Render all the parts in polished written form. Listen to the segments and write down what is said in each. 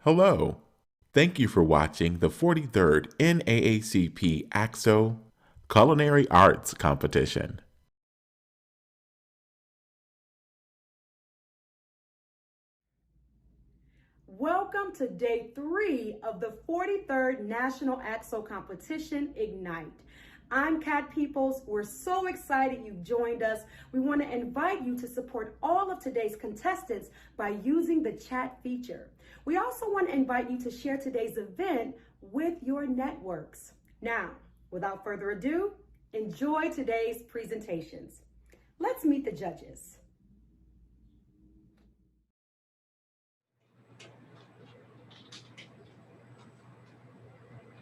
Hello. Thank you for watching the 43rd NAACP AXO Culinary Arts Competition. Welcome to day 3 of the 43rd National AXO Competition Ignite. I'm Kat Peoples. We're so excited you've joined us. We want to invite you to support all of today's contestants by using the chat feature. We also want to invite you to share today's event with your networks. Now, without further ado, enjoy today's presentations. Let's meet the judges.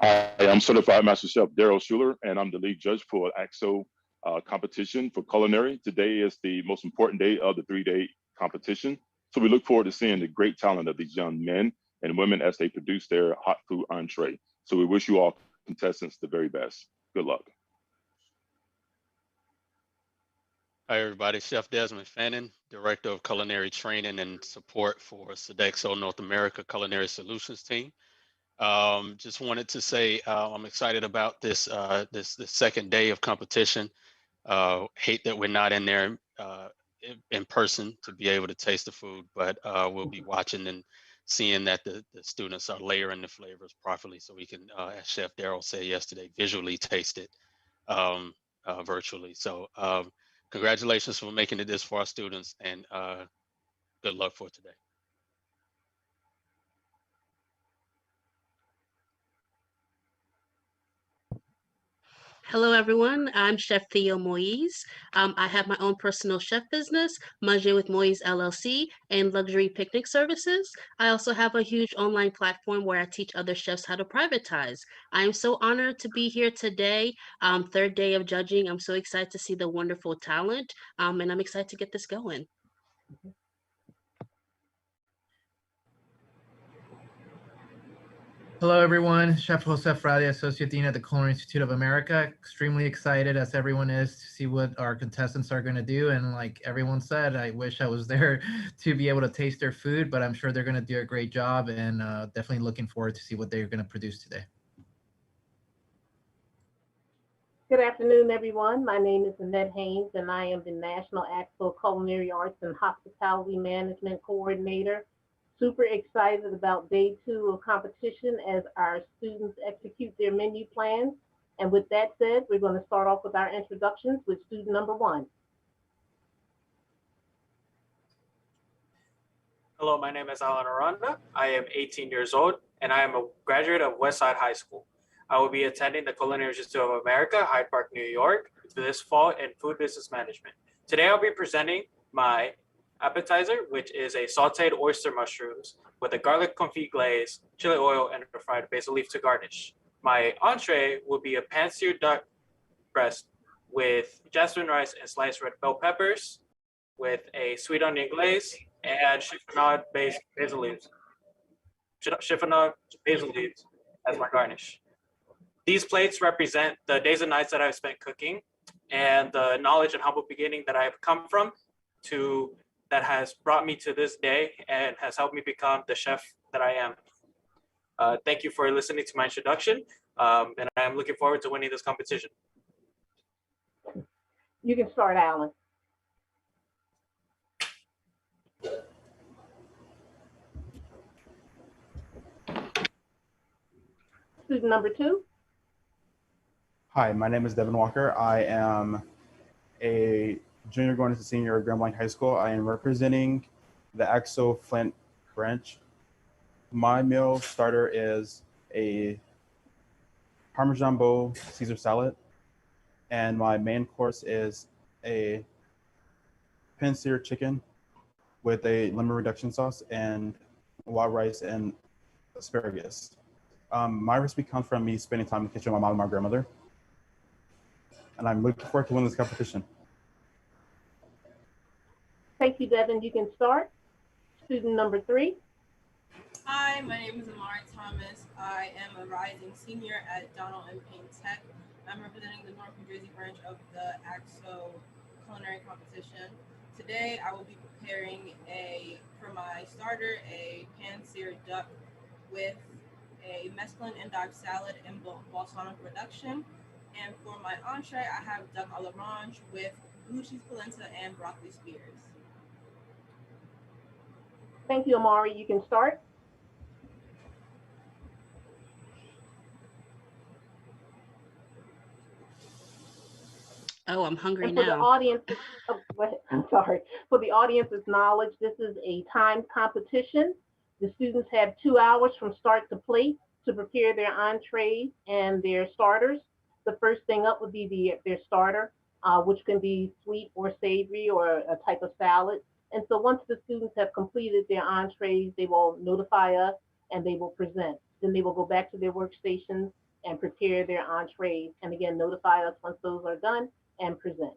Hi, I'm Certified Master Chef Daryl Schuler, and I'm the lead judge for AXO competition for culinary. Today is the most important day of the 3-day competition. So we look forward to seeing the great talent of these young men and women as they produce their hot food entree. So we wish you all contestants the very best. Good luck. Hi, everybody. Chef Desmond Fannin, Director of Culinary Training and Support for Sodexo North America Culinary Solutions Team. Just wanted to say I'm excited about this this second day of competition. Hate that we're not in there in person to be able to taste the food, but we'll be watching and seeing that the students are layering the flavors properly so we can, as Chef Daryl said yesterday, visually taste it virtually. So congratulations for making it this for our students, and good luck for today. Hello, everyone. I'm Chef Theo Moise. I have my own personal chef business, Manger with Moise LLC, and luxury picnic services. I also have a huge online platform where I teach other chefs how to privatize. I am so honored to be here today, third day of judging. I'm so excited to see the wonderful talent, and I'm excited to get this going. Hello, everyone. Chef Josef Frade, Associate Dean at the Culinary Institute of America. Extremely excited, as everyone is, to see what our contestants are going to do. And like everyone said, I wish I was there to be able to taste their food, but I'm sure they're going to do a great job, and definitely looking forward to see what they're going to produce today. Good afternoon, everyone. My name is Annette Haynes, and I am the National AXO Culinary Arts and Hospitality Management Coordinator. Super excited about day 2 of competition as our students execute their menu plans. And with that said, we're going to start off with our introductions with student number 1. Hello, my name is Alan Aranda. I am 18 years old, and I am a graduate of Westside High School. I will be attending the Culinary Institute of America, Hyde Park, New York, this fall in food business management. Today, I'll be presenting my appetizer, which is a sauteed oyster mushrooms with a garlic confit glaze, chili oil, and a fried basil leaf to garnish. My entree will be a pan-seared duck breast with jasmine rice and sliced red bell peppers, with a sweet onion glaze and chiffonade basil leaves. Chiffonade basil leaves as my garnish. These plates represent the days and nights that I've spent cooking and the knowledge and humble beginning that I've come from to that has brought me to this day and has helped me become the chef that I am. Thank you for listening to my introduction, and I'm looking forward to winning this competition. You can start, Alan. Student number 2. Hi, my name is Devin Walker. I am a junior going into senior at Grand Blanc High School. I am representing the AXO Flint branch. My meal starter is a Parmesan bowl Caesar salad, and my main course is a pan-seared chicken with a lemon reduction sauce and wild rice and asparagus. My recipe comes from me spending time in the kitchen with my mom and my grandmother, and I'm looking forward to winning this competition. Thank you, Devin. You can start. Student number 3. Hi, my name is Amari Thomas. I am a rising senior at Donald M. Payne Tech. I'm representing the North New Jersey branch of the AXO Culinary Competition. Today, I will be preparing for my starter, a pan-seared duck with a mesclun and dark salad and balsamic reduction. And for my entree, I have duck à l'orange with blue cheese polenta and broccoli spears. Thank you, Amari. You can start. Oh, I'm hungry And for the now. audience, oh, go ahead. I'm sorry. For the audience's knowledge, this is a timed competition. The students have 2 hours from start to plate to prepare their entrees and their starters. The first thing up would be their starter, which can be sweet or savory or a type of salad. And so once the students have completed their entrees, they will notify us and they will present. Then they will go back to their workstations and prepare their entrees. And again, notify us once those are done and present.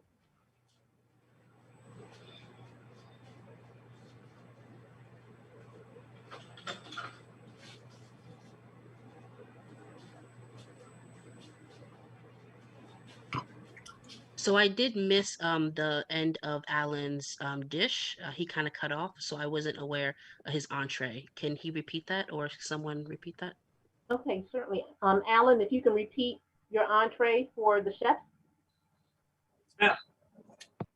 So I did miss the end of Alan's dish. He kind of cut off, so I wasn't aware of his entree. Can he repeat that, or someone repeat that? Okay, certainly. Alan, if you can repeat your entree for the chef. Yeah.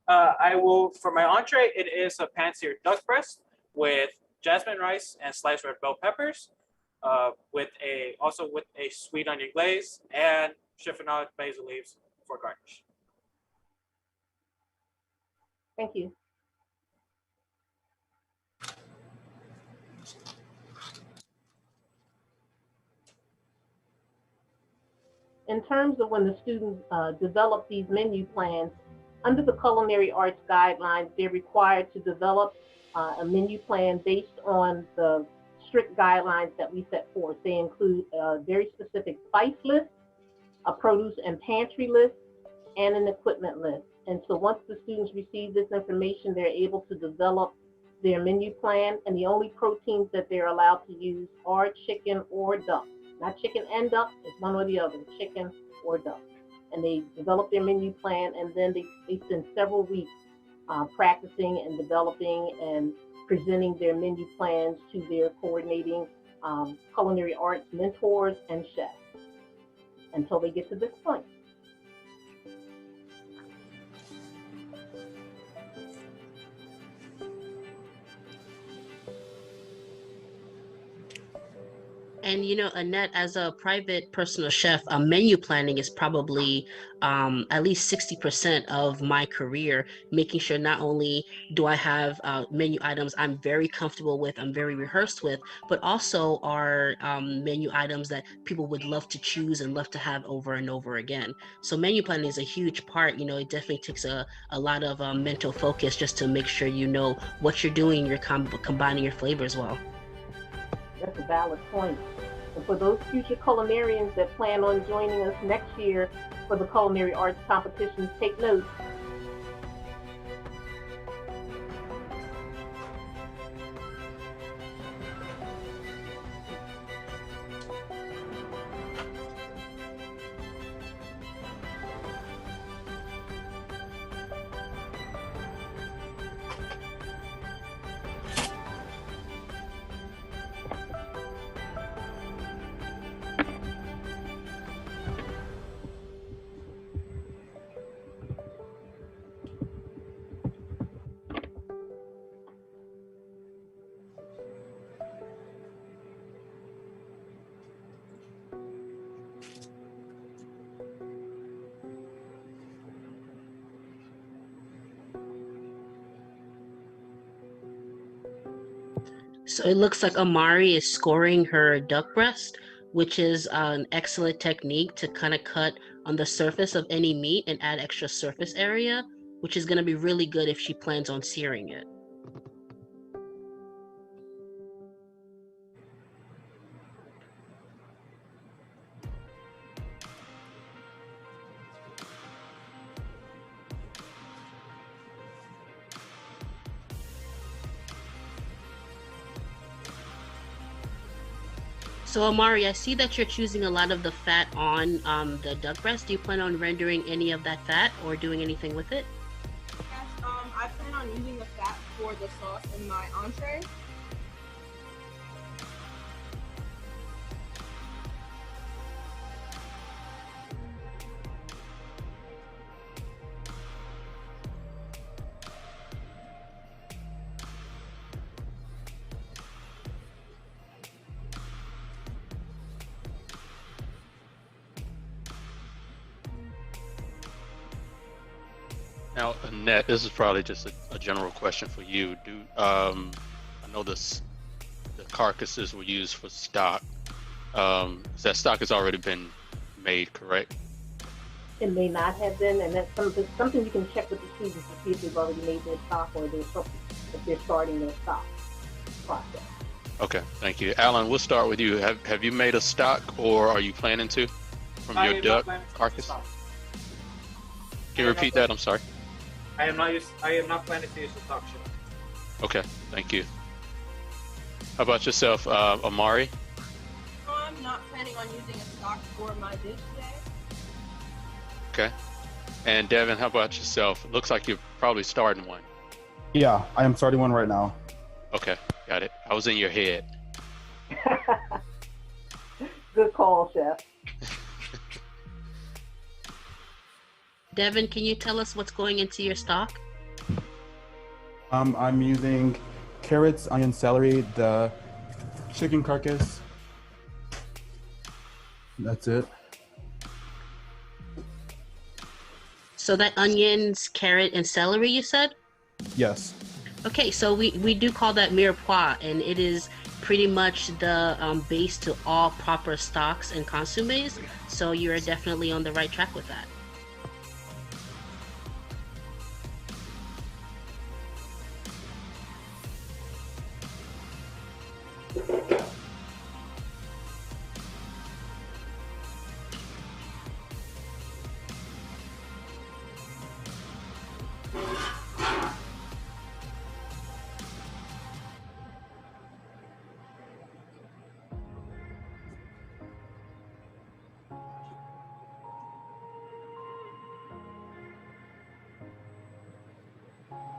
For my entree, it is a pan-seared duck breast with jasmine rice and sliced red bell peppers, also with a sweet onion glaze and chiffonade basil leaves for garnish. Thank you. In terms of when the students develop these menu plans, under the culinary arts guidelines, they're required to develop a menu plan based on the strict guidelines that we set forth. They include a very specific spice list, a produce and pantry list, and an equipment list. And so once the students receive this information, they're able to develop their menu plan, and the only proteins that they're allowed to use are chicken or duck. Not chicken and duck, it's one or the other, chicken or duck. And they develop their menu plan, and then they spend several weeks practicing and developing and presenting their menu plans to their coordinating culinary arts mentors and chefs until they get to this point. And you know, Annette, as a private personal chef, menu planning is probably at least 60% of my career, making sure not only do I have menu items I'm very comfortable with, I'm very rehearsed with, but also are menu items that people would love to choose and love to have over and over again. So menu planning is a huge part. You know, it definitely takes a lot of mental focus just to make sure you know what you're doing, you're combining your flavors well. That's a valid point. And for those future culinarians that plan on joining us next year for the culinary arts competitions, take note. So it looks like Amari is scoring her duck breast, which is an excellent technique to kind of cut on the surface of any meat and add extra surface area, which is going to be really good if she plans on searing it. So Amari, I see that you're choosing a lot of the fat on the duck breast. Do you plan on rendering any of that fat or doing anything with it? Yes, I plan on using the fat for the sauce in my entree. Now, Annette, this is probably just a general question for you. I know the carcasses were used for stock. That stock has already been made, correct? It may not have been, and that's something you can check with the students to see if they've already made their stock or if they're starting their stock process. Okay, thank you. Alan, we'll start with you. Have you made a stock, or are you planning to from your duck carcass? Can you repeat that? I'm sorry. I am not planning to use the stock ship. Okay, thank you. How about yourself, Amari? I'm not planning on using a stock for my dish today. Okay. And Devin, how about yourself? It looks like you're probably starting one. Yeah, I am starting one right now. Okay, got it. I was in your head. Good call, Chef. Devin, can you tell us what's going into your stock? I'm using carrots, onion, celery, the chicken carcass. That's it. So that onions, carrot, and celery, you said? Yes. Okay, so we do call that mirepoix, and it is pretty much the base to all proper stocks and consommes. So you're definitely on the right track with that.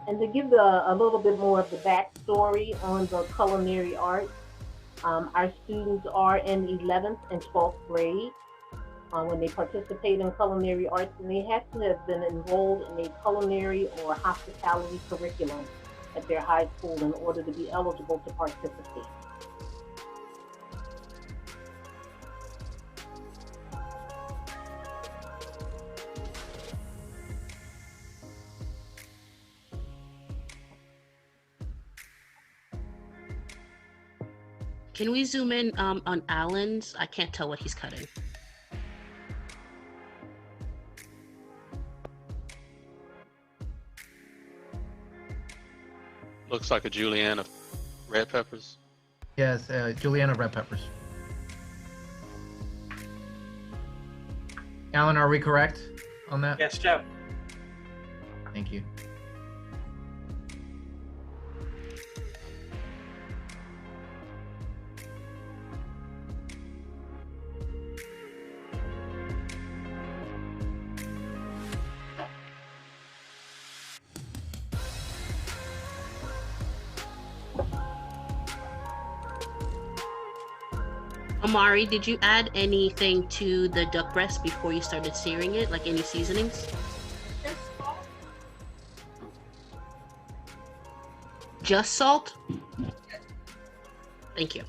And to give a little bit more of the backstory on the culinary arts, our students are in 11th and 12th grade. When they participate in culinary arts, and they have to have been enrolled in a culinary or hospitality curriculum at their high school in order to be eligible to participate. Can we zoom in on Alan's? I can't tell what he's cutting. Looks like a julienne of red peppers. Yes, julienne of red peppers. Alan, are we correct on that? Yes, Chef. Thank you. Amari, did you add anything to the duck breast before you started searing it, like any seasonings? Just salt? Thank you.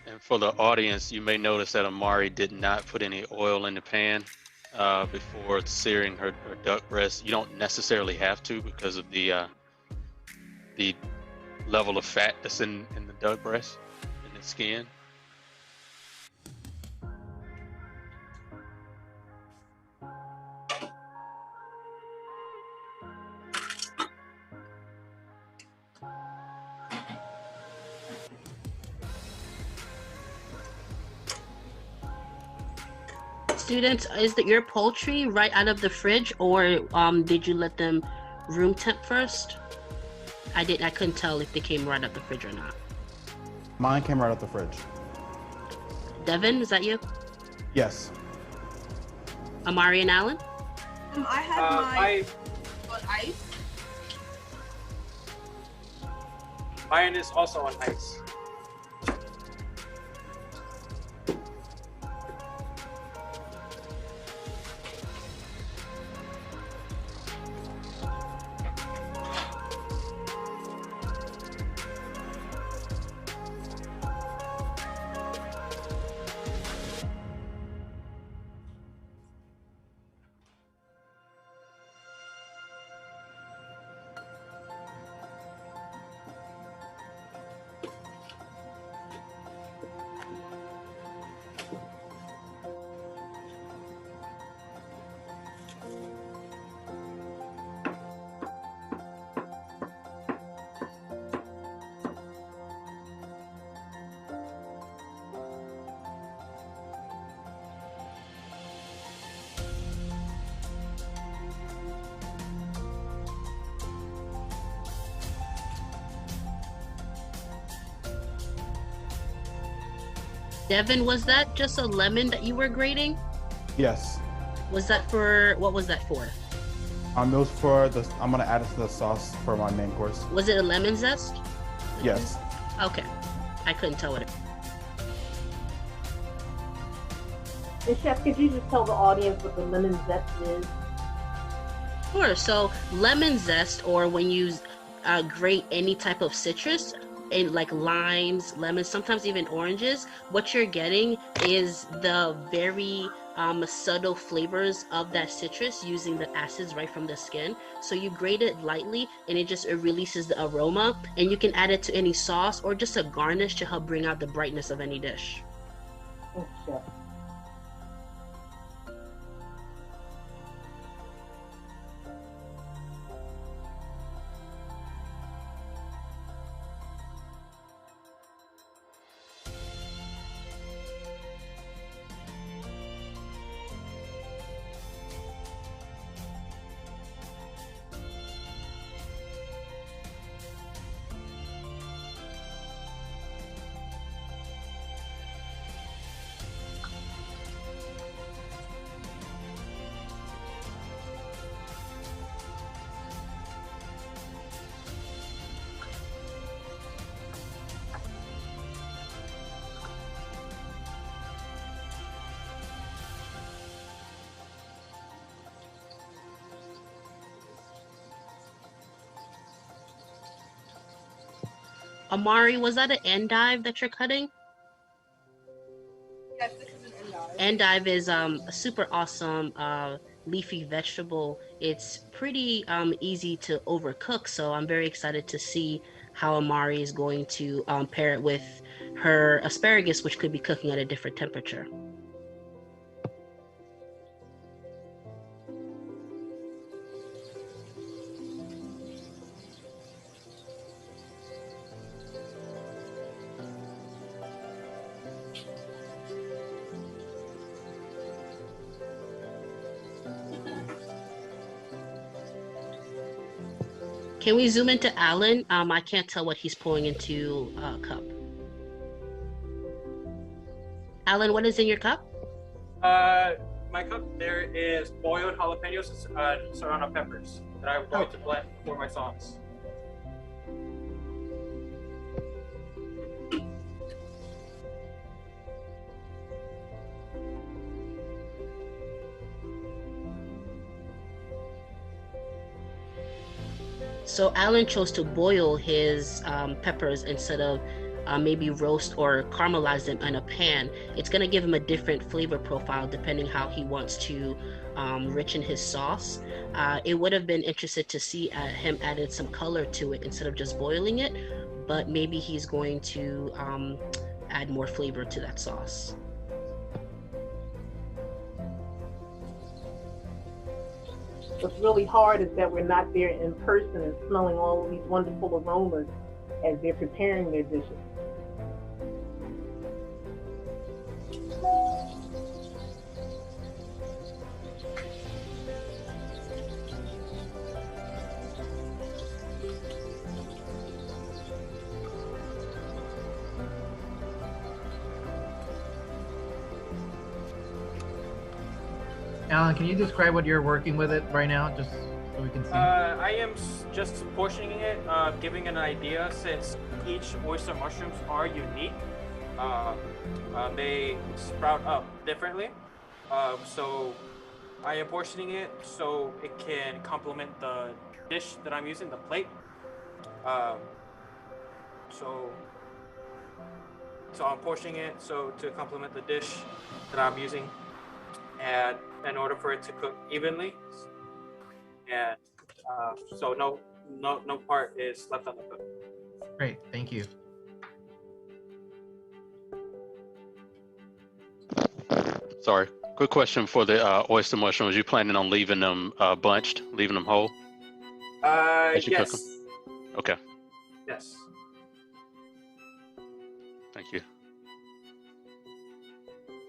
And for the audience, you may notice that Amari did not put any oil in the pan before searing her duck breast. You don't necessarily have to because of the level of fat that's in the duck breast, in the skin. Students, is your poultry right out of the fridge, or did you let them room temp first? I couldn't tell if they came right out the fridge or not. Mine came right out the fridge. Devin, is that you? Yes. Amari and Alan? I had mine on ice. Mine is also on ice. Devin, was that just a lemon that you were grating? Yes. Was that for, what was that for? It was for the, I'm gonna add it to the sauce for my main course. Was it a lemon zest? Yes. Okay. I couldn't tell it. And Chef, could you just tell the audience what the lemon zest is? Sure. So lemon zest, or when you grate any type of citrus, in like limes, lemons, sometimes even oranges, what you're getting is the very subtle flavors of that citrus using the acids right from the skin. So you grate it lightly and it releases the aroma, and you can add it to any sauce or just a garnish to help bring out the brightness of any dish. Thanks, Chef. Amari, was that an endive that you're cutting? Yes, this is an endive. Endive is a super awesome leafy vegetable. It's pretty easy to overcook, so I'm very excited to see how Amari is going to pair it with her asparagus, which could be cooking at a different temperature. Can we zoom into Alan? I can't tell what he's pouring into a cup. Alan, what is in your cup? My cup, there is boiled jalapenos and serrano peppers that I'm going to blend for my sauce. So Alan chose to boil his peppers instead of maybe roast or caramelize them in a pan. It's gonna give him a different flavor profile depending how he wants to richen his sauce. It would have been interested to see him added some color to it instead of just boiling it, but maybe he's going to add more flavor to that sauce. What's really hard is that we're not there in person and smelling all of these wonderful aromas as they're preparing their dishes. Alan, can you describe what you're working with it right now, just so we can see? I am just portioning it, giving an idea, since each oyster mushrooms are unique. They sprout up differently. So I am portioning it so it can complement the dish that I'm using, the plate. So I'm portioning it so to complement the dish that I'm using, and in order for it to cook evenly, and so no part is left uncooked. Great, thank you. Sorry, quick question for the oyster mushrooms. You planning on leaving them bunched, leaving them whole? As you cook Yes. them? Okay, Yes. thank you.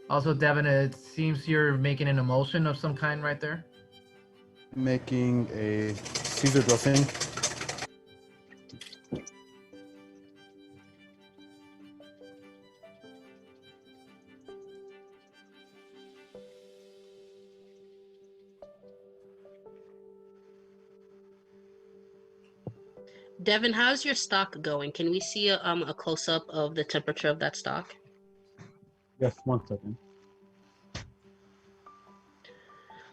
Also, Devin, it seems you're making an emulsion of some kind right there. Making a Caesar dressing. Devin, how's your stock going? Can we see a close-up of the temperature of that stock? Yes, 1 second.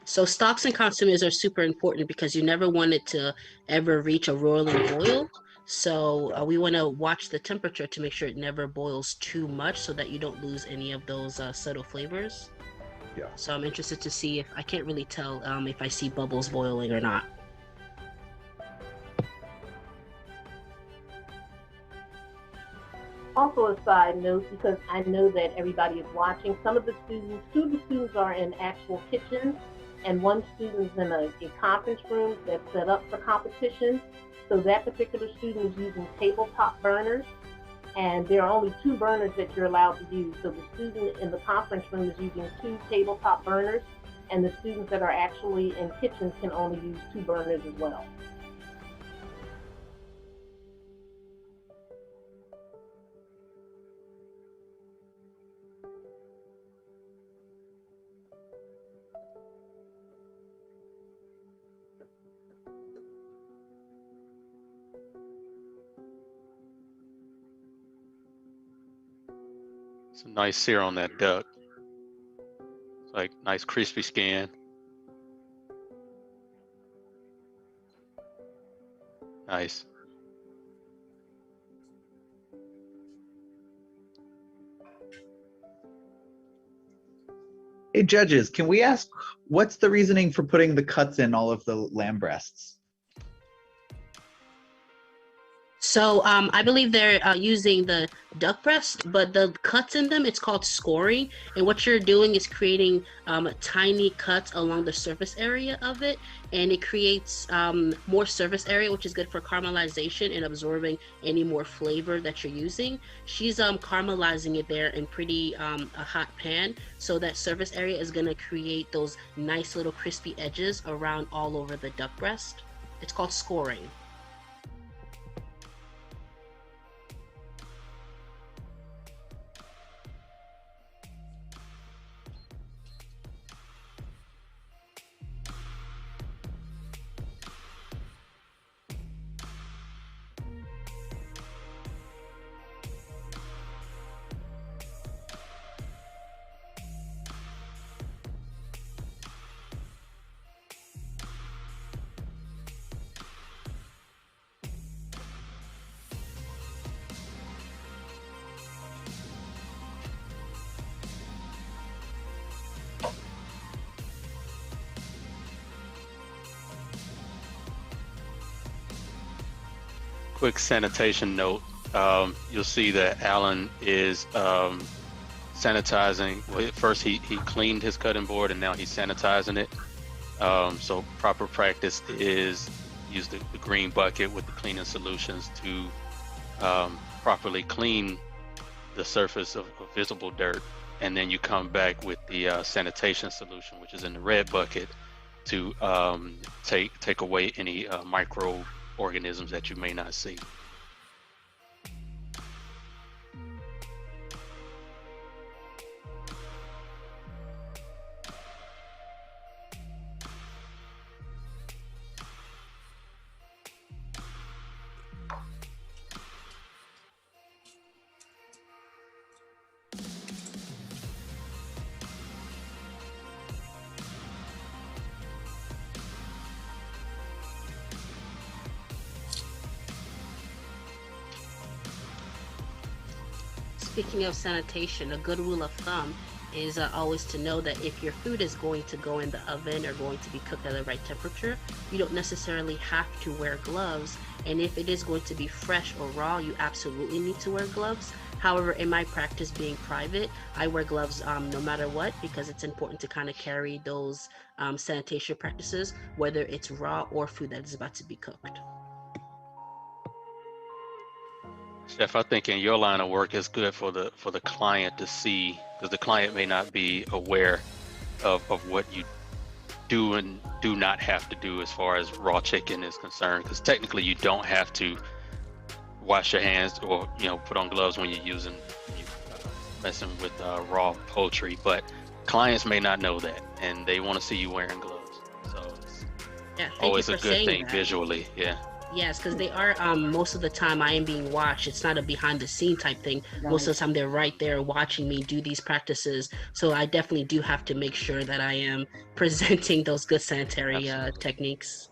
So stocks and consommes are super important because you never want it to ever reach a roiling boil. So we want to watch the temperature to make sure it never boils too much so that you don't lose any of those subtle flavors. Yeah. So I'm interested to see if I can't really tell if I see bubbles boiling or not. Also a side note, because I know that everybody is watching, some of the students, 2 of the students are in actual kitchens, and 1 student is in a conference room that's set up for competition. So that particular student is using tabletop burners, and there are only 2 burners that you're allowed to use. So the student in the conference room is using 2 tabletop burners, and the students that are actually in kitchens can only use 2 burners as well. Some nice sear on that duck. It's like nice crispy skin. Nice. Hey, judges, can we ask what's the reasoning for putting the cuts in all of the lamb breasts? So I believe they're using the duck breast, but the cuts in them, it's called scoring. And what you're doing is creating tiny cuts along the surface area of it. And it creates more surface area, which is good for caramelization and absorbing any more flavor that you're using. She's caramelizing it there in pretty a hot pan. So that surface area is gonna create those nice little crispy edges around all over the duck breast. It's called scoring. Quick sanitation note. You'll see that Alan is sanitizing. Well, first he cleaned his cutting board and now he's sanitizing it. So proper practice is use the green bucket with the cleaning solutions to properly clean the surface of visible dirt. And then you come back with the sanitation solution, which is in the red bucket, to take away any microorganisms that you may not see. Speaking of sanitation, a good rule of thumb is always to know that if your food is going to go in the oven or going to be cooked at the right temperature, you don't necessarily have to wear gloves. And if it is going to be fresh or raw, you absolutely need to wear gloves. However, in my practice being private, I wear gloves no matter what, because it's important to kind of carry those sanitation practices, whether it's raw or food that is about to be cooked. Chef, I think in your line of work, it's good for the client to see, because the client may not be aware of what you do and do not have to do as far as raw chicken is concerned. Because technically, you don't have to wash your hands or put on gloves when you're messing with raw poultry. But clients may not know that, and they want to see you wearing gloves. So it's always a good thing visually. Yeah. Yes, because they are most of the time I am being watched. It's not a behind the scene type thing. Most of the time they're right there watching me do these practices. So I definitely do have to make sure that I am presenting those good sanitary techniques.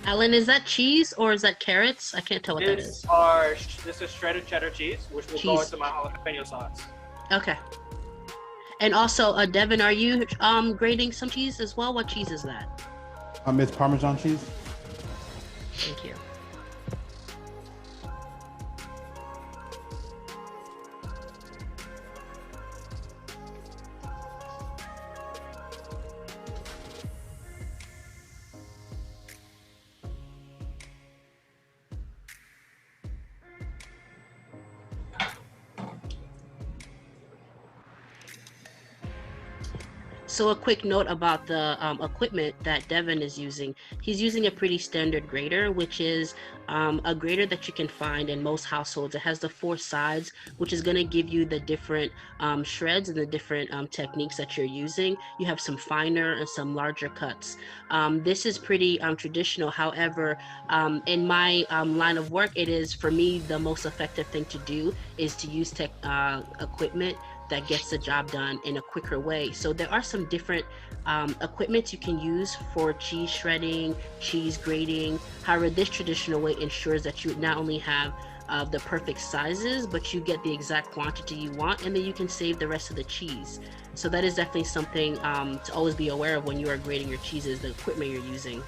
Alan, is that cheese or is that carrots? I can't tell what that is. This is shredded cheddar cheese, which will Cheese. go into my jalapeno sauce. Okay. And also, Devin, are you grating some cheese as well? What cheese is that? It's Parmesan cheese. Thank you. So a quick note about the equipment that Devin is using. He's using a pretty standard grater, which is a grater that you can find in most households. It has the 4 sides, which is going to give you the different shreds and the different techniques that you're using. You have some finer and some larger cuts. This is pretty traditional. However, in my line of work, it is, for me, the most effective thing to do is to use equipment that gets the job done in a quicker way. So there are some different equipment you can use for cheese shredding, cheese grating. However, this traditional way ensures that you not only have the perfect sizes, but you get the exact quantity you want, and then you can save the rest of the cheese. So that is definitely something to always be aware of when you are grating your cheeses, the equipment you're using.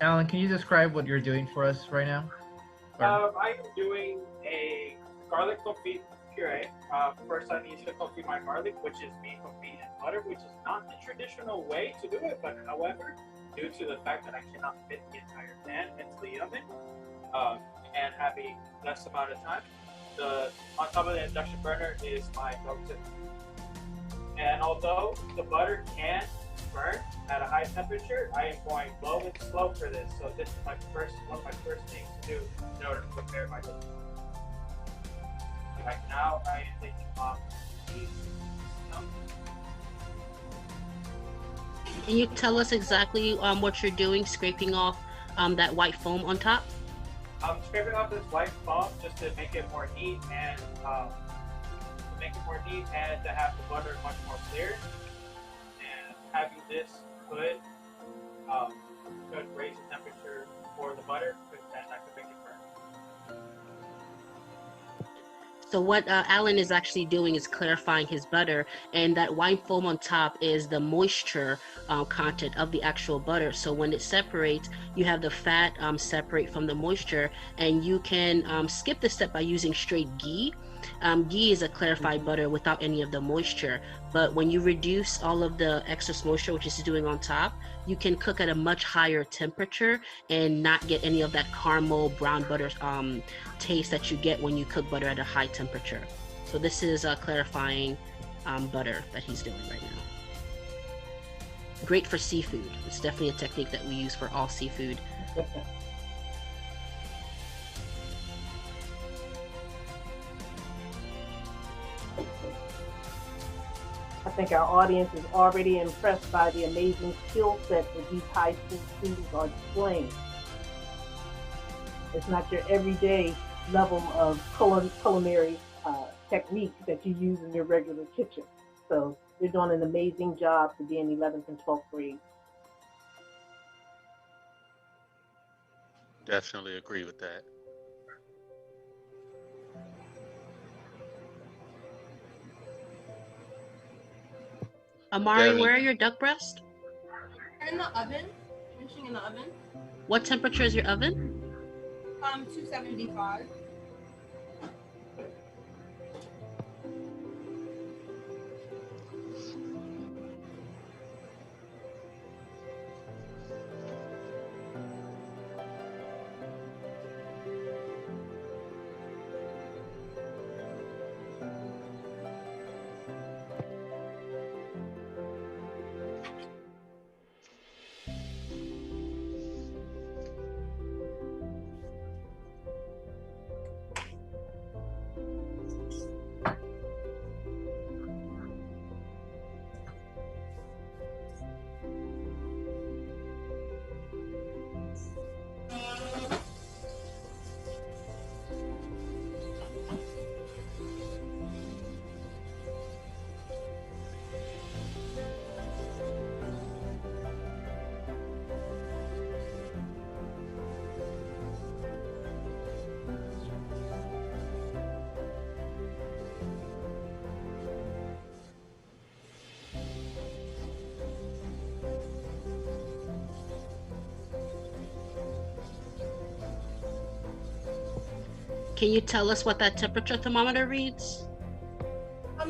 Alan, can you describe what you're doing for us right now? I am doing a garlic confit puree. First, I need to confit my garlic, which is being confit in butter, which is not the traditional way to do it. But however, due to the fact that I cannot fit the entire pan into the oven and having less amount of time, on top of the induction burner is my go-to. And although the butter can burn at a high temperature, I am going low and slow for this. So this is one of my first things to do in order to prepare my dish. Right now, I am taking off the Can you tell us exactly what you're doing, scraping off that white foam on top? I'm scraping off this white foam just to make it more neat and to have the butter much more clear. And having this could raise the temperature for the butter, and that could make it burn. So what Alan is actually doing is clarifying his butter, and that white foam on top is the moisture content of the actual butter. So when it separates, you have the fat separate from the moisture, and you can skip the step by using straight ghee. Ghee is a clarified butter without any of the moisture, but when you reduce all of the excess moisture, which is doing on top, you can cook at a much higher temperature and not get any of that caramel brown butter taste that you get when you cook butter at a high temperature. So this is clarifying butter that he's doing right now. Great for seafood. It's definitely a technique that we use for all seafood. I think our audience is already impressed by the amazing skill set that these high school students are displaying. It's not your everyday level of culinary technique that you use in your regular kitchen. So You're doing an amazing job to be in 11th and 12th grade. Definitely agree with that. Amari, Devin. where are your duck breasts? In the oven, finishing in the oven. What temperature is your oven? 275. Can you tell us what that temperature thermometer reads?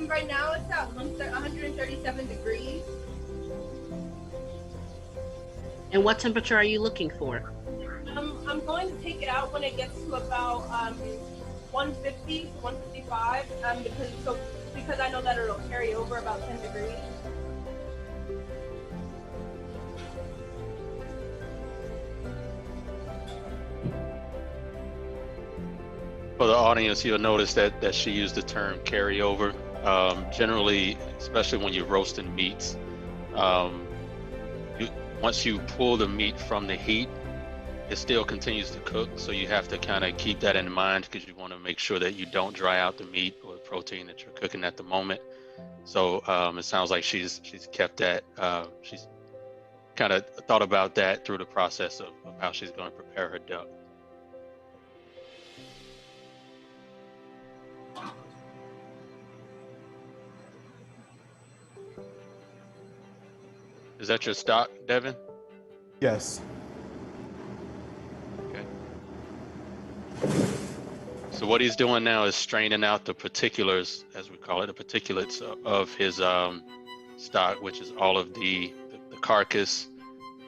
Right now it's at 137 degrees. And what temperature are you looking for? I'm going to take it out when it gets to about 150 to 155 because I know that it'll carry over about 10 degrees. For the audience, you'll notice that she used the term carryover. Generally, especially when you're roasting meats, once you pull the meat from the heat, it still continues to cook. So you have to kind of keep that in mind because you want to make sure that you don't dry out the meat or the protein that you're cooking at the moment. So it sounds like she's kept that. She's kind of thought about that through the process of how she's going to prepare her duck. Is that your stock, Devin? Yes. Okay. So what he's doing now is straining out the particulars, as we call it, the particulates of his stock, which is all of the carcass,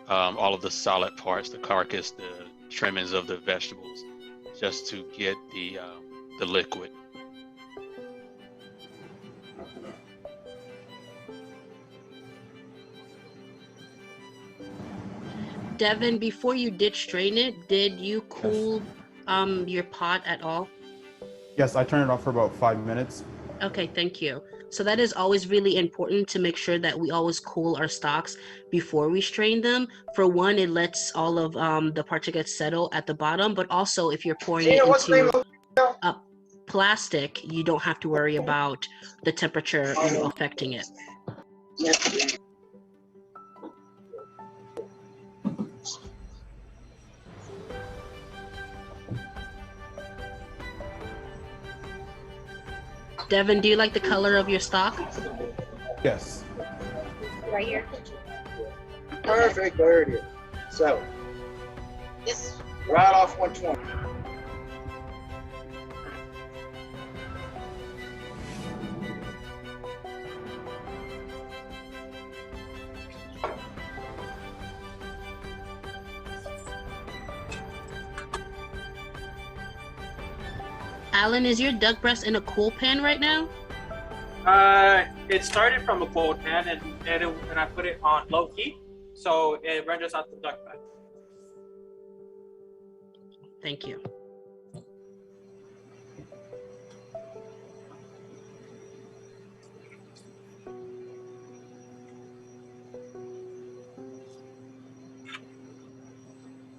all of the solid parts, the carcass, the trimmings of the vegetables, just to get the liquid. Devin, before you did strain it, did you cool your pot at all? Yes, I turned it off for about 5 minutes. Okay, thank you. So that is always really important to make sure that we always cool our stocks before we strain them. For one, it lets all of the particulates settle at the bottom, but also if you're pouring it into plastic, you don't have to worry about the temperature affecting it. Devin, do you like the color of your stock? Yes. Right here. Perfect, there it is. So, yes, right off 120. Alan, is your duck breast in a cool pan right now? It started from a cold pan and I put it on low heat, so it renders out the duck fat. Thank you.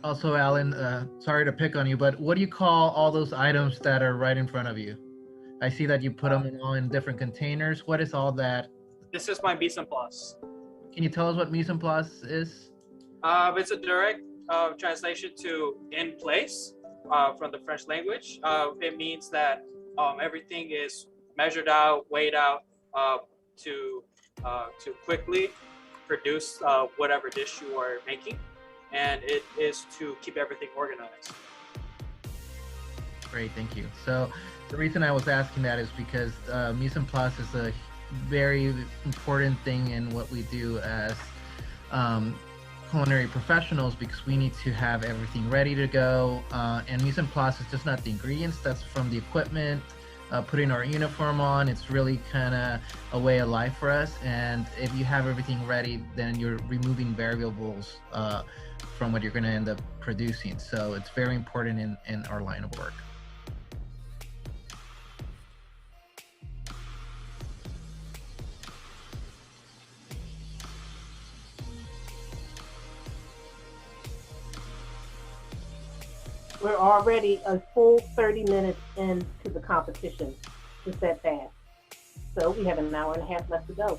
Also, Alan, sorry to pick on you, but what do you call all those items that are right in front of you? I see that you put them all in different containers. What is all that This is my mise en place. Can you tell us what mise en place is? It's a direct translation to in place from the French language. It means that everything is measured out, weighed out to quickly produce whatever dish you are making, and it is to keep everything organized. Great, thank you. So the reason I was asking that is because mise en place is a very important thing in what we do as culinary professionals, because we need to have everything ready to go. And mise en place is just not the ingredients, that's from the equipment, putting our uniform on. It's really kind of a way of life for us. And if you have everything ready, then you're removing variables from what you're going to end up producing. So it's very important in our line of work. We're already a full 30 minutes into the competition with that pass. So we have an hour and a half left to go.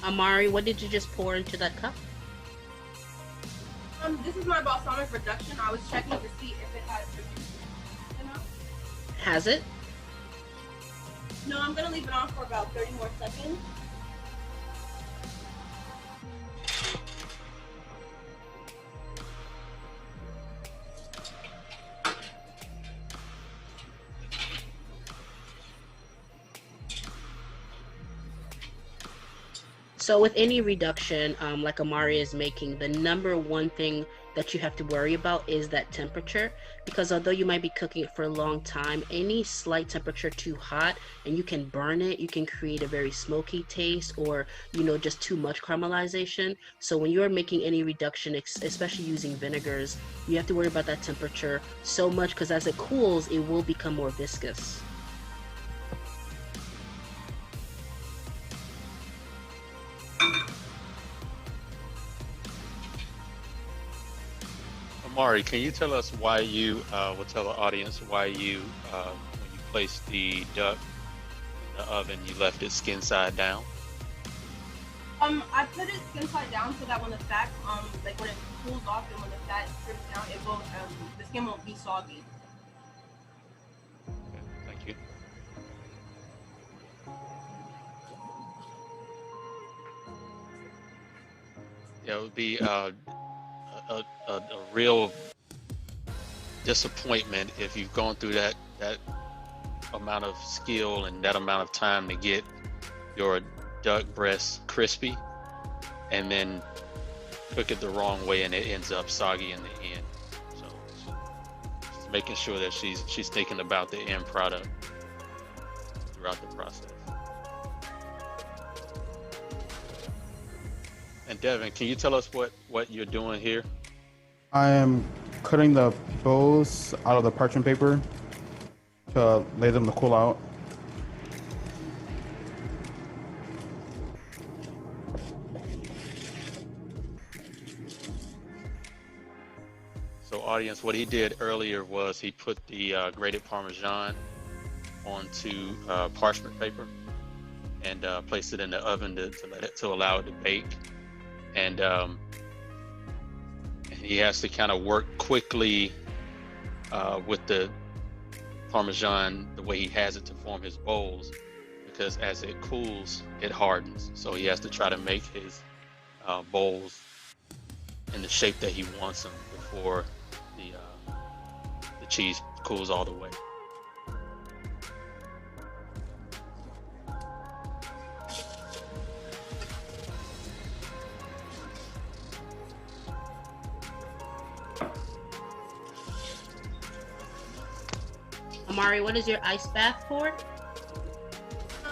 Amari, what did you just pour into that cup? This is my balsamic reduction. I was checking to see if it has reduced enough. Has it? No, I'm gonna leave it on for about 30 more seconds. So with any reduction, like Amari is making, the number one thing that you have to worry about is that temperature, because although you might be cooking it for a long time, any slight temperature too hot and you can burn it, you can create a very smoky taste, or just too much caramelization. So when you're making any reduction, especially using vinegars, you have to worry about that temperature so much, because as it cools, it will become more viscous. Amari, can you tell us why you, will tell the audience why you, when you placed the duck in the oven, you left it skin side down? I put it skin side down so that when the fat, like when it cools off and when the fat drips down, it will, the skin won't be soggy. Okay, thank you. Yeah, it would be a real disappointment if you've gone through that amount of skill and that amount of time to get your duck breast crispy, and then cook it the wrong way and it ends up soggy in the end. So just making sure that she's thinking about the end product throughout the process. And Devin, can you tell us what you're doing here? I am cutting the bows out of the parchment paper to lay them to cool out. So audience, what he did earlier was he put the grated Parmesan onto parchment paper and placed it in the oven to allow it to bake. And he has to kind of work quickly with the Parmesan the way he has it to form his bowls, because as it cools, it hardens. So he has to try to make his bowls in the shape that he wants them before the cheese cools all the way. Amari, what is your ice bath for?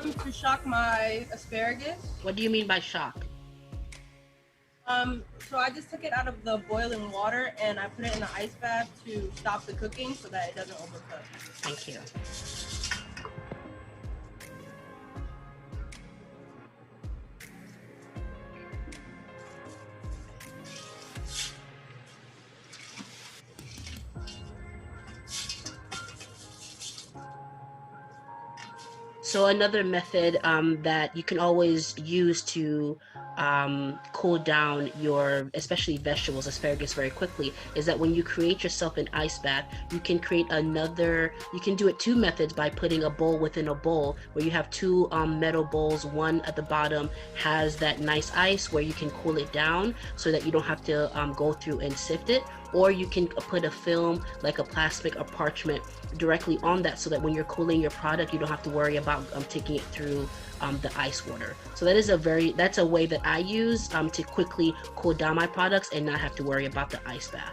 To shock my asparagus. What do you mean by shock? So I just took it out of the boiling water and I put it in the ice bath to stop the cooking so that it doesn't overcook. Thank you. So another method that you can always use to cool down your, especially vegetables, asparagus, very quickly, is that when you create yourself an ice bath, you can create another, you can do it two methods by putting a bowl within a bowl where you have two metal bowls. One at the bottom has that nice ice where you can cool it down so that you don't have to go through and sift it, or you can put a film like a plastic or parchment directly on that so that when you're cooling your product, you don't have to worry about taking it through the ice water. So that is that's a way that I use to quickly cool down my products and not have to worry about the ice bath.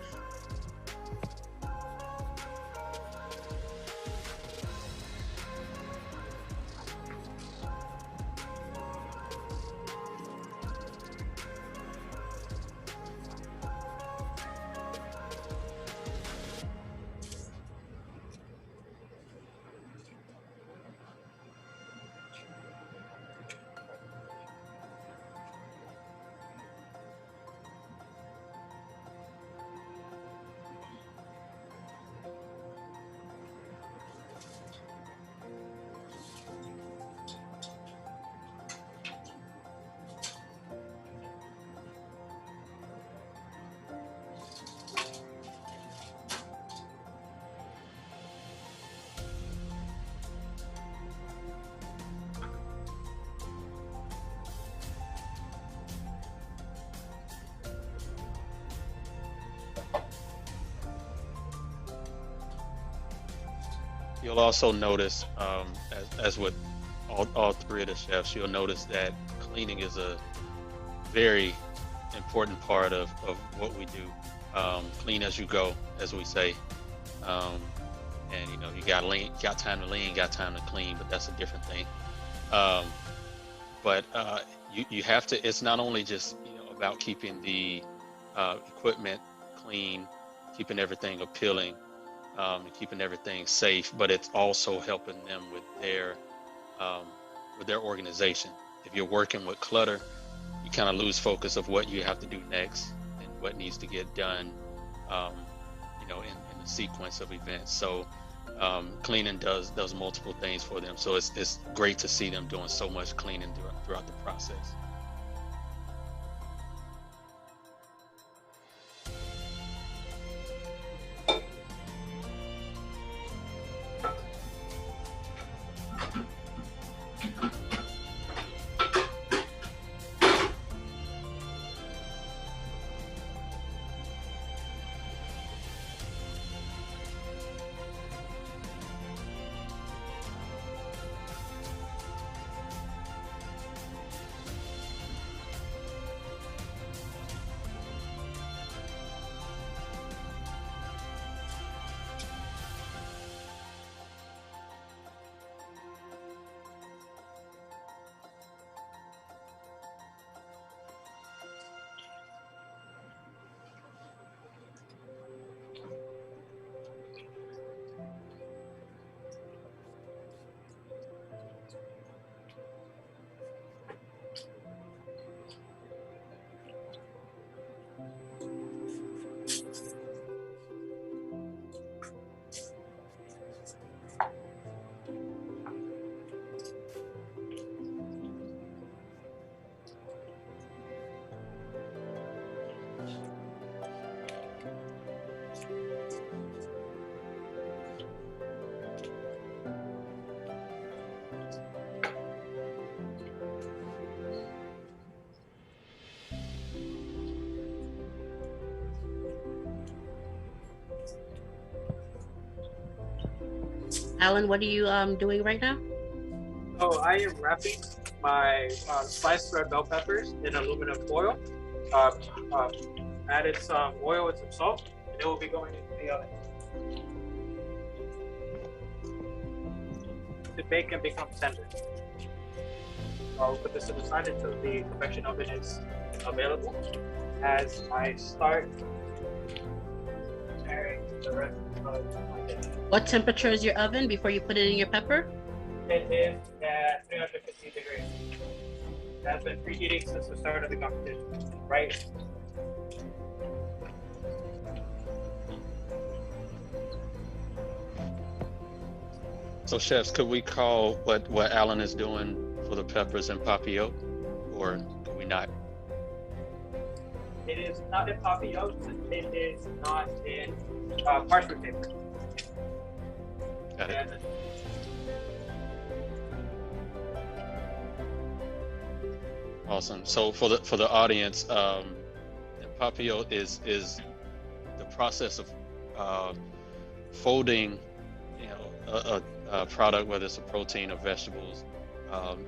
You'll also notice, as with all three of the chefs, you'll notice that cleaning is a very important part of what we do. Clean as you go, as we say. And you know, you got time to lean, got time to clean, but that's a different thing. But you have to, it's not only just, you know, about keeping the equipment clean, keeping everything appealing, and keeping everything safe, but it's also helping them with their organization. If you're working with clutter, you kind of lose focus of what you have to do next and what needs to get done, you know, in the sequence of events. So cleaning does multiple things for them. So it's great to see them doing so much cleaning throughout the process. Alan, what are you doing right now? Oh, I am wrapping my sliced red bell peppers in aluminum foil. Added some oil and some salt, and it will be going into the oven to bake and become tender. I'll put this to the side until the convection oven is available as I start preparing the rest of my dinner. What temperature is your oven before you put it in your pepper? It is at 350 degrees. It has been preheating since the start of the competition, right? So chefs, could we call what Alan is doing for the peppers and papillote, or could we not? It is not in papillote. It is not in parchment paper. Got it. Awesome. So for the audience, papillote is the process of folding, you know, a product, whether it's a protein or vegetables,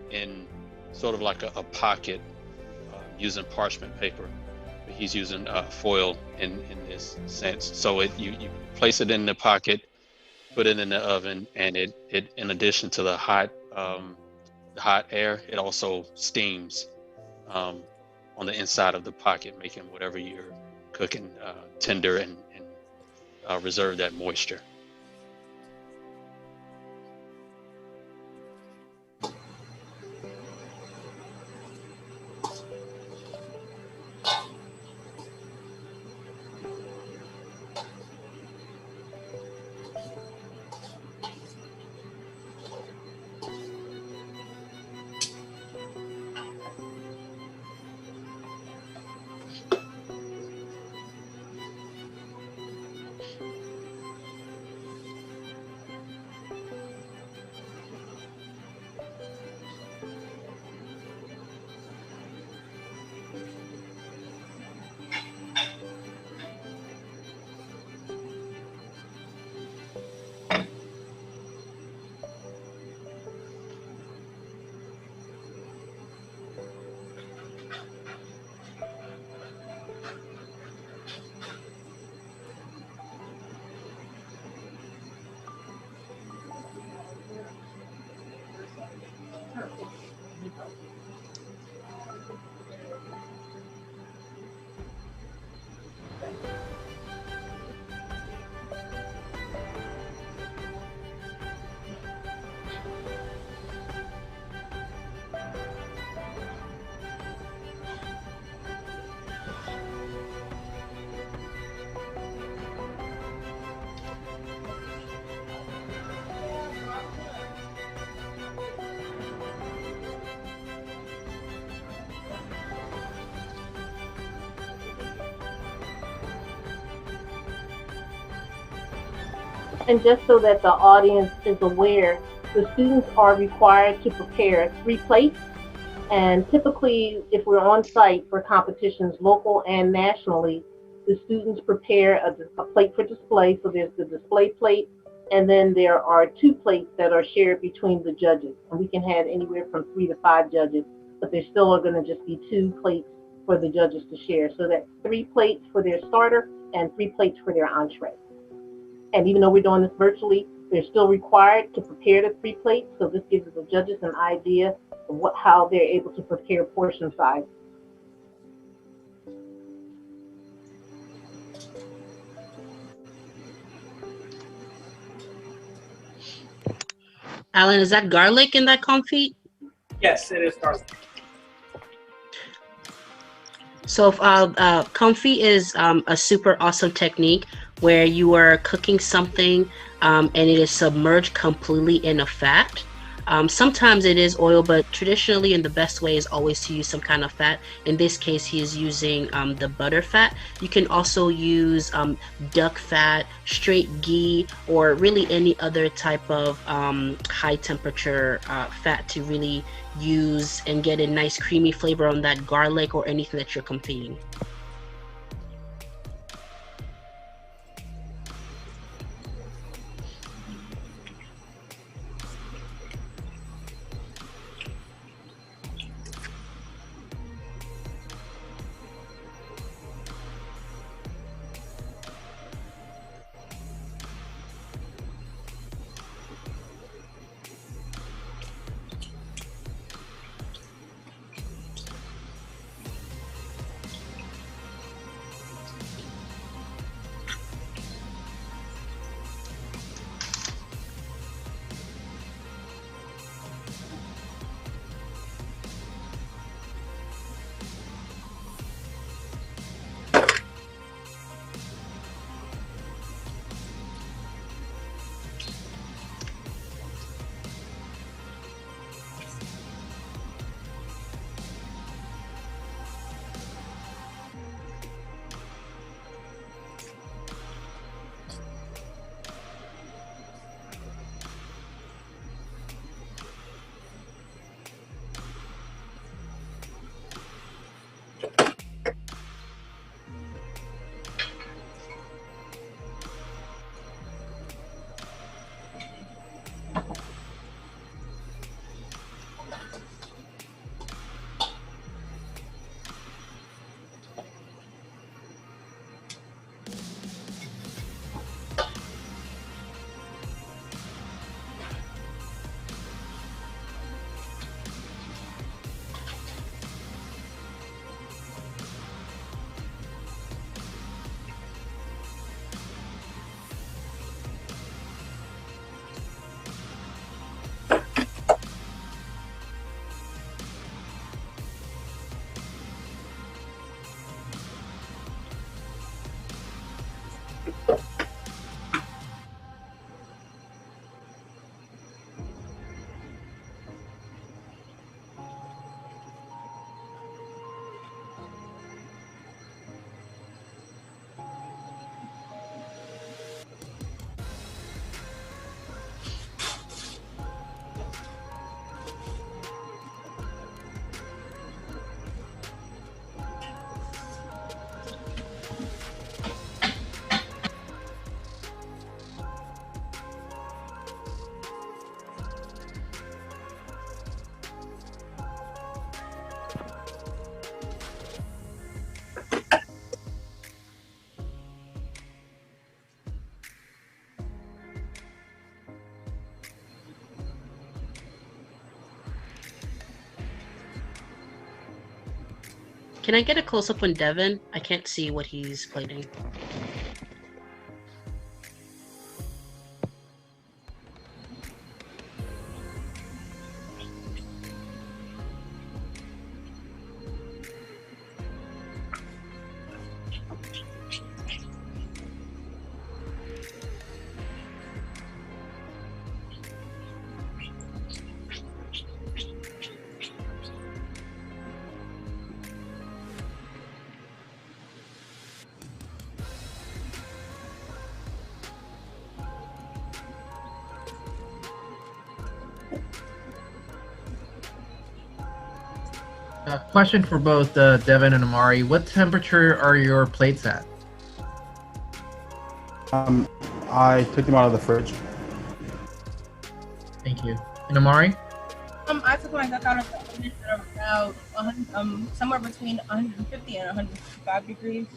in sort of like a pocket using parchment paper. But he's using foil in this sense. So you place it in the pocket, put it in the oven, and it in addition to the hot air, it also steams on the inside of the pocket, making whatever you're cooking tender and reserve that moisture. And just so that the audience is aware, the students are required to prepare 3 plates. And typically, if we're on site for competitions, local and nationally, the students prepare a plate for display. So there's the display plate, and then there are 2 plates that are shared between the judges. And we can have anywhere from 3 to 5 judges, but there still are going to just be 2 plates for the judges to share. So that's 3 plates for their starter and 3 plates for their entree. And even though we're doing this virtually, they're still required to prepare the 3 plates. So this gives the judges an idea of how they're able to prepare portion size. Alan, is that garlic in that confit? Yes, it is garlic. So confit is a super awesome technique where you are cooking something and it is submerged completely in a fat. Sometimes it is oil, but traditionally and the best way is always to use some kind of fat. In this case, he is using the butter fat. You can also use duck fat, straight ghee, or really any other type of high temperature fat to really use and get a nice creamy flavor on that garlic or anything that you're comfiting. Can I get a close-up on Devin? I can't see what he's plating. Question for both Devin and Amari. What temperature are your plates at? I took them out of the fridge. Thank you. And Amari? I took my duck out of the oven at about 100, somewhere between 150 and 155 degrees.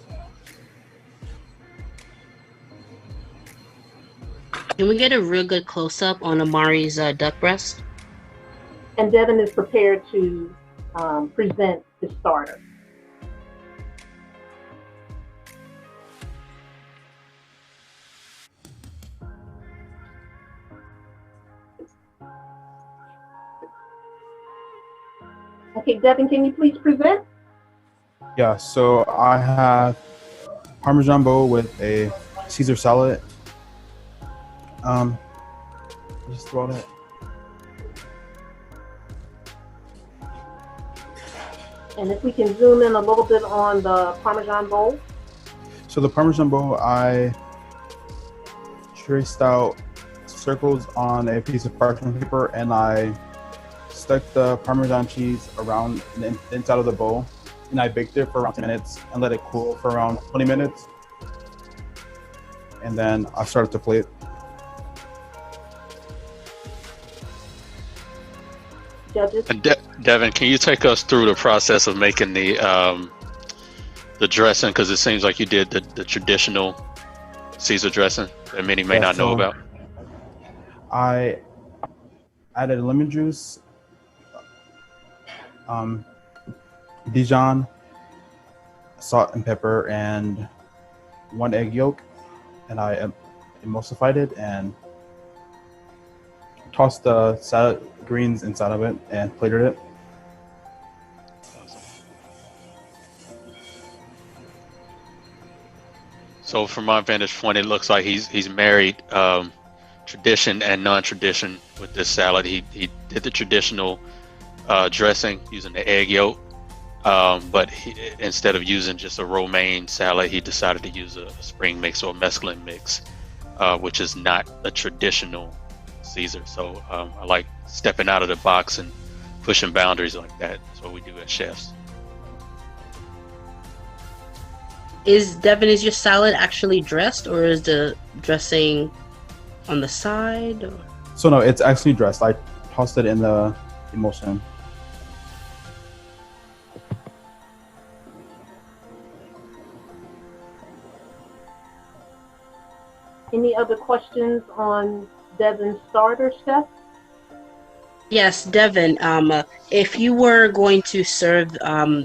Can we get a real good close-up on Amari's duck breast? And Devin is prepared to present the starter. Okay, Devin, can you please present? Yeah, so I have Parmesan bowl with a Caesar salad. Just throw that. And if we can zoom in a little bit on the Parmesan bowl. So the Parmesan bowl, I traced out circles on a piece of parchment paper, and I stuck the Parmesan cheese around the inside of the bowl, and I baked it for around 10 minutes and let it cool for around 20 minutes. And then I started to plate. Judges? And Devin, can you take us through the process of making the dressing? Because it seems like you did the traditional Caesar dressing that many may not know about. I added lemon juice, Dijon, salt and pepper, and 1 egg yolk, and I emulsified it and tossed the salad greens inside of it and plated it. So from my vantage point, it looks like he's married tradition and non-tradition with this salad. He did the traditional dressing using the egg yolk, but instead of using just a romaine salad, he decided to use a spring mix or a mesclun mix, which is not a traditional Caesar. So I like stepping out of the box and pushing boundaries like that. That's what we do as chefs. Devin, is your salad actually dressed, or is the dressing on the side? Or? So no, it's actually dressed. I tossed it in the emulsion. Any other questions on Devin's starter, Chef? Yes, Devin. If you were going to serve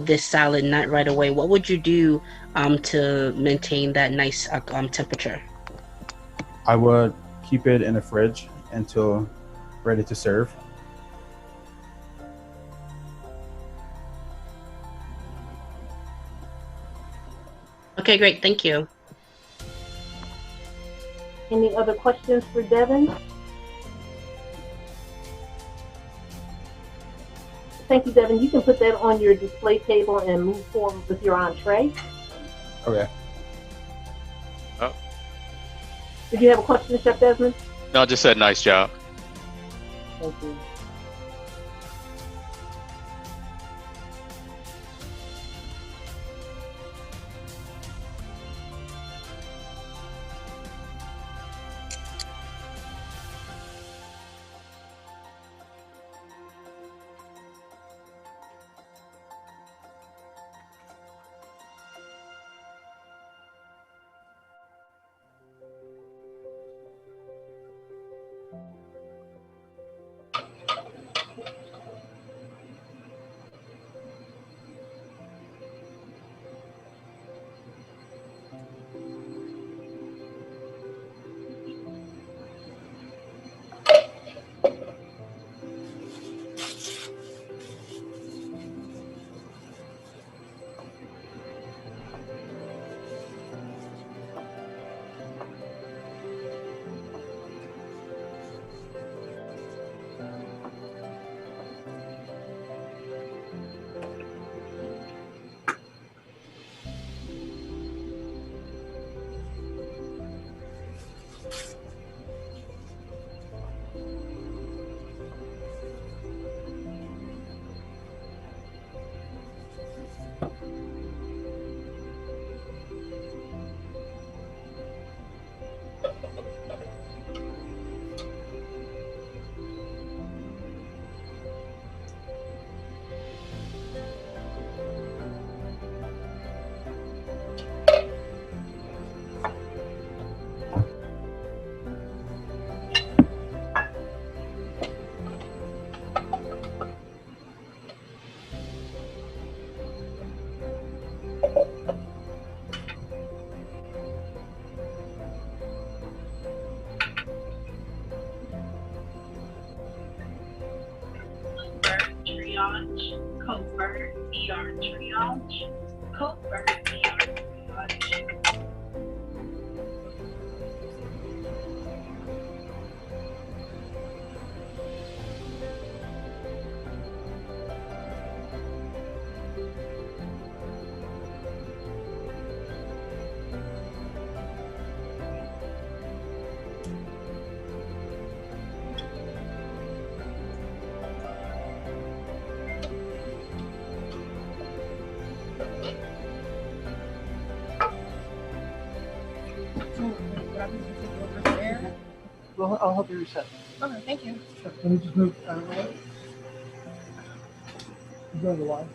this salad not right away, what would you do to maintain that nice temperature? I would keep it in the fridge until ready to serve. Okay, great. Thank you. Any other questions for Devin? Thank you, Devin. You can put that on your display table and move forward with your entree. Okay. Oh. Did you have a question, Chef Desmond? No, I just said nice job. Thank you. triage, covert ER triage, covert ER triage. Well, I'll help you reset. Okay, thank you. Sure. Let me just move out of the way. Go to the line.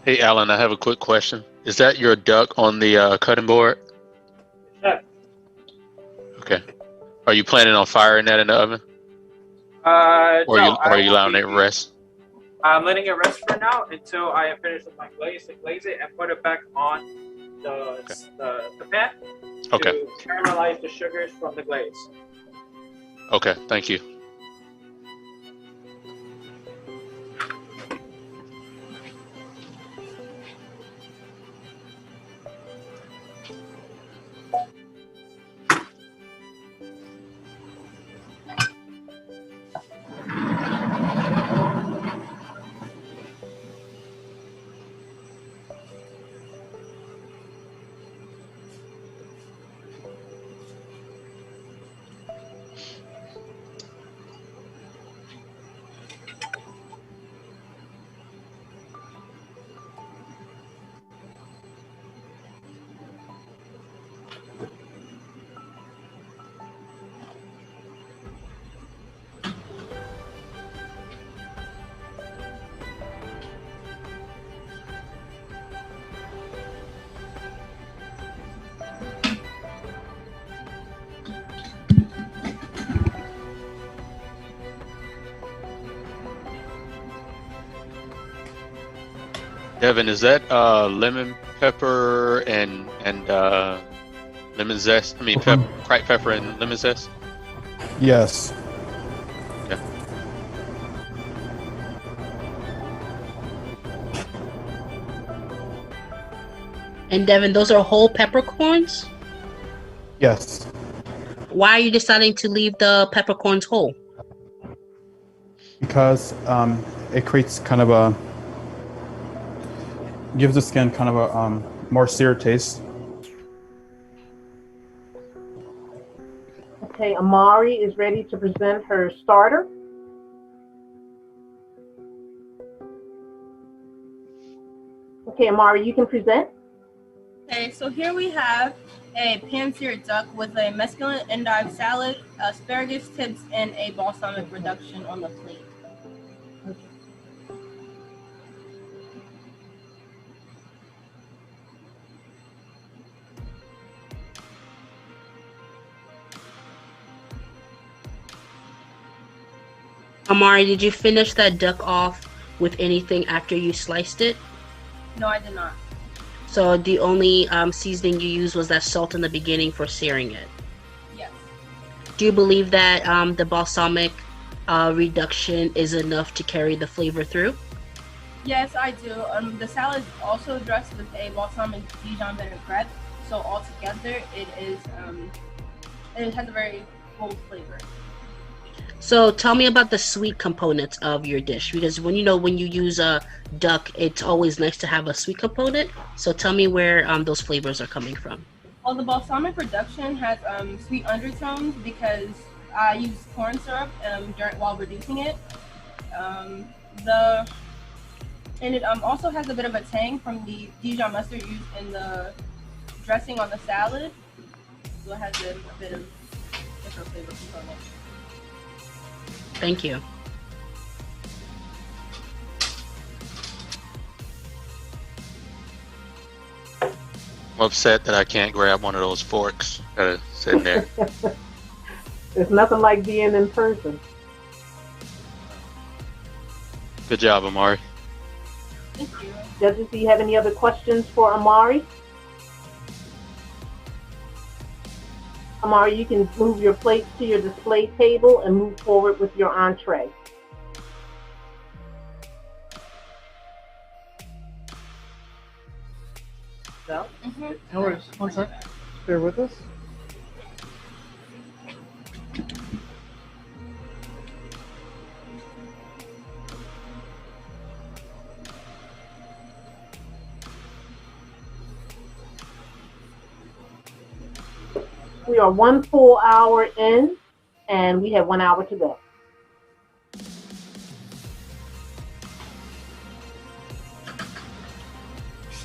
Hey, Alan, I have a quick question. Is that your duck on the cutting board? Yeah. Okay. Are you planning on firing that in the oven? Or No, are you allowing it to rest? I'm letting it rest for now until I am finished with my glaze and glaze it and put it back on the pan to caramelize the sugars from the glaze. Okay, thank you. Devin, is that lemon pepper and lemon zest? I mean, cracked pepper and lemon zest? Yes. Okay. And Devin, those are whole peppercorns? Yes. Why are you deciding to leave the peppercorns whole? Because it creates kind of a, gives the skin kind of a more seared taste. Okay, Amari is ready to present her starter. Okay, Amari, you can present. Okay, so here we have a pan-seared duck with a mesclun endive salad, asparagus tips, and a balsamic reduction on the plate. Amari, did you finish that duck off with anything after you sliced it? No, I did not. So the only seasoning you used was that salt in the beginning for searing it? Yes. Do you believe that the balsamic reduction is enough to carry the flavor through? Yes, I do. The salad is also dressed with a balsamic Dijon vinaigrette, so altogether it is it has a very bold flavor. So tell me about the sweet components of your dish, because when you use a duck, it's always nice to have a sweet component. So tell me where those flavors are coming from. Well, the balsamic reduction has sweet undertones because I use corn syrup while reducing it. It also has a bit of a tang from the Dijon mustard used in the dressing on the salad. So it has a bit of different flavor components. Thank you. I'm upset that I can't grab one of those forks that are sitting there. There's nothing like being in person. Good job, Amari. Thank you. Judges, do you have any other questions for Amari? Amari, you can move your plates to your display table and move forward with your entree. No? No worries. One sec. Bear with us. We are 1 full hour in, and we have 1 hour to go.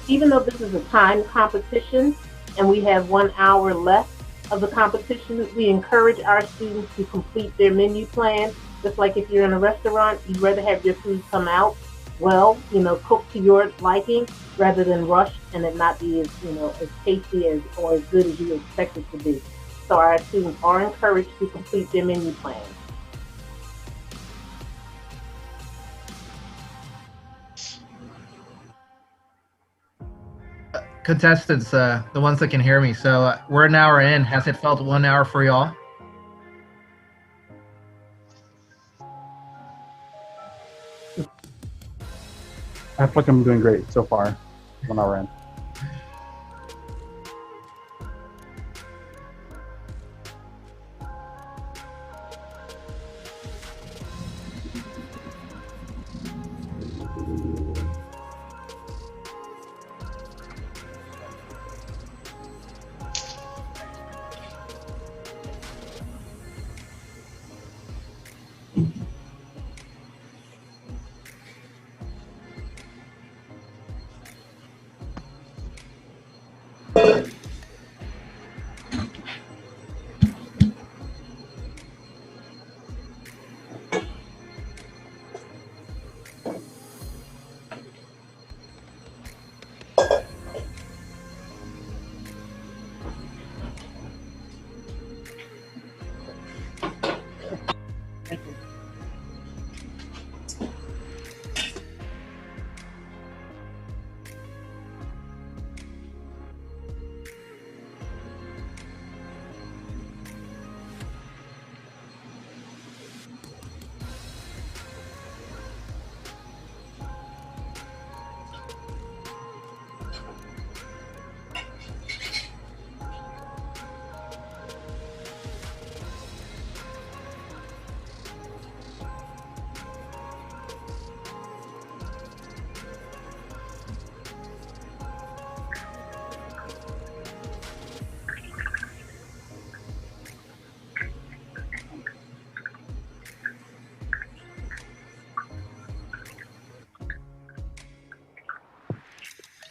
Even though this is a timed competition and we have 1 hour left of the competition, we encourage our students to complete their menu plan. Just like if you're in a restaurant, you'd rather have your food come out well, cooked to your liking, rather than rushed and it not be as, as tasty as or as good as you expect it to be. So our students are encouraged to complete their menu plan. Contestants, the ones that can hear me. So we're an hour in. Has it felt 1 hour for y'all? I feel like I'm doing great so far. 1 hour in.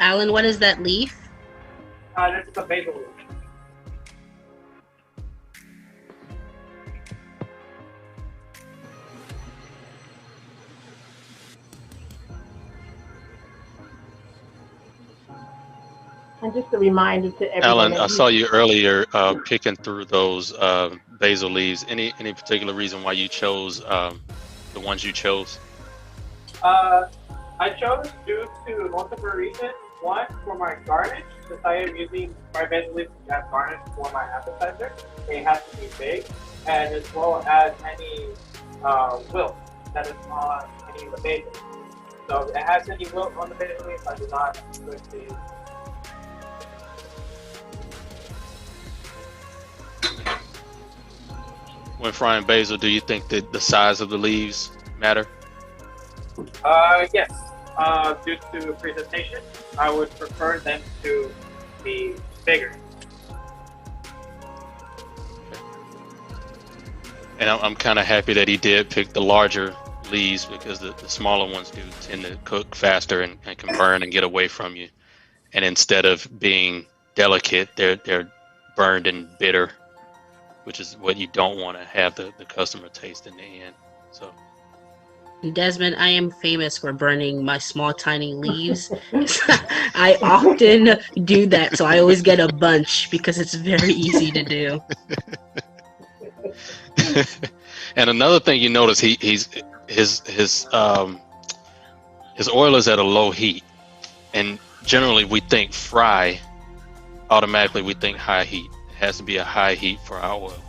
Alan, what is that leaf? This is a basil leaf. And just a reminder to everyone. Alan, I saw you earlier picking through those basil leaves. Any particular reason why you chose the ones you chose? I chose due to multiple reasons. One, for my garnish, since I am using my basil leaves as garnish for my appetizer, it has to be big, and as well as any wilt that is on any of the basil. So if it has any wilt on the basil leaf, I do not switch these. When frying basil, do you think that the size of the leaves matter? Yes. Due to presentation, I would prefer them to be bigger. And I'm kind of happy that he did pick the larger leaves, because the smaller ones do tend to cook faster and can burn and get away from you. And instead of being delicate, they're burned and bitter, which is what you don't want to have the customer taste in the end. So. Desmond, I am famous for burning my small, tiny leaves. I often do that, so I always get a bunch because it's very easy to do. And another thing you notice, his oil is at a low heat, and generally we think fry, automatically we think high heat. has to be a high heat for our oil.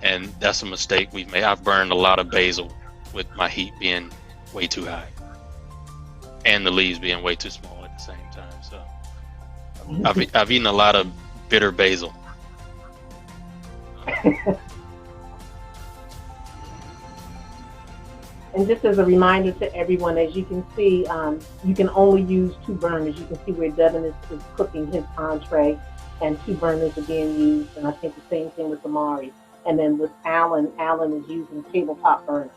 And that's a mistake we've made. I've burned a lot of basil with my heat being way too high and the leaves being way too small at the same time. So I've eaten a lot of bitter basil. And just as a reminder to everyone, as you can see, you can only use 2 burners. You can see where Devin is cooking his entree, and 2 burners are being used. And I think the same thing with Amari. And then with Alan is using tabletop burners.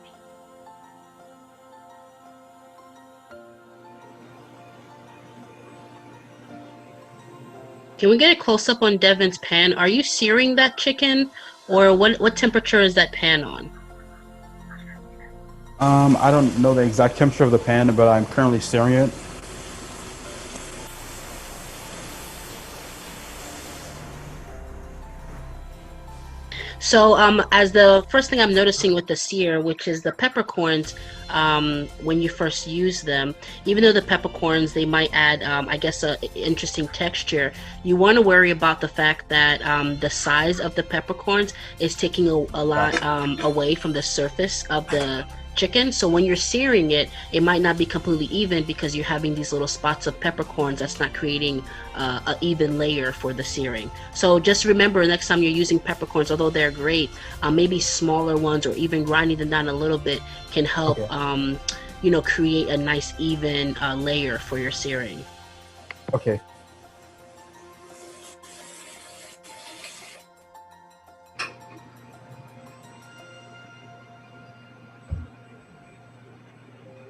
Can we get a close up on Devin's pan? Are you searing that chicken, or what temperature is that pan on? I don't know the exact temperature of the pan, but I'm currently searing it. So as the first thing I'm noticing with the sear, which is the peppercorns, when you first use them, even though the peppercorns, they might add, I guess, a interesting texture, you want to worry about the fact that the size of the peppercorns is taking a lot away from the surface of the chicken. So when you're searing it, it might not be completely even because you're having these little spots of peppercorns that's not creating an even layer for the searing. So just remember, next time you're using peppercorns, although they're great, maybe smaller ones or even grinding them down a little bit can help create a nice even layer for your searing. Okay.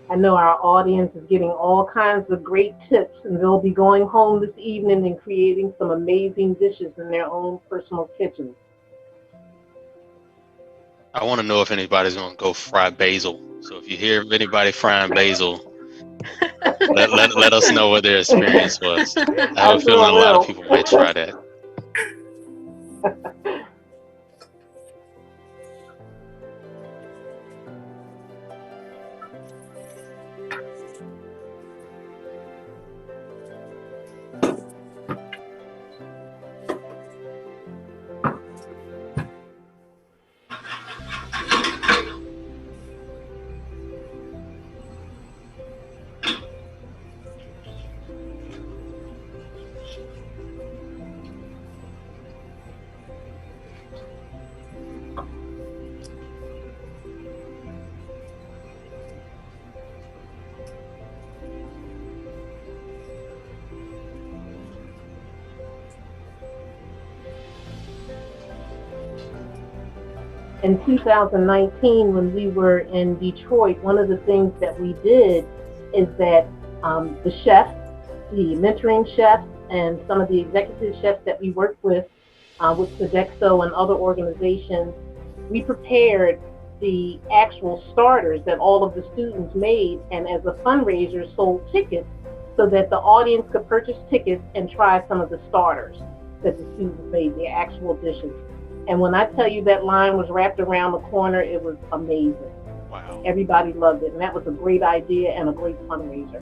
I know our audience is getting all kinds of great tips, and they'll be going home this evening and creating some amazing dishes in their own personal kitchens. I want to know if anybody's going to go fry basil. So if you hear of anybody frying basil, let us know what their experience was. I have a feeling a lot of people might try that. In 2019, when we were in Detroit, one of the things that we did is that the chefs, the mentoring chefs, and some of the executive chefs that we worked with Sodexo and other organizations, we prepared the actual starters that all of the students made, and as a fundraiser sold tickets so that the audience could purchase tickets and try some of the starters that the students made, the actual dishes. And when I tell you that line was wrapped around the corner, it was amazing. Wow. Everybody loved it, and that was a great idea and a great fundraiser.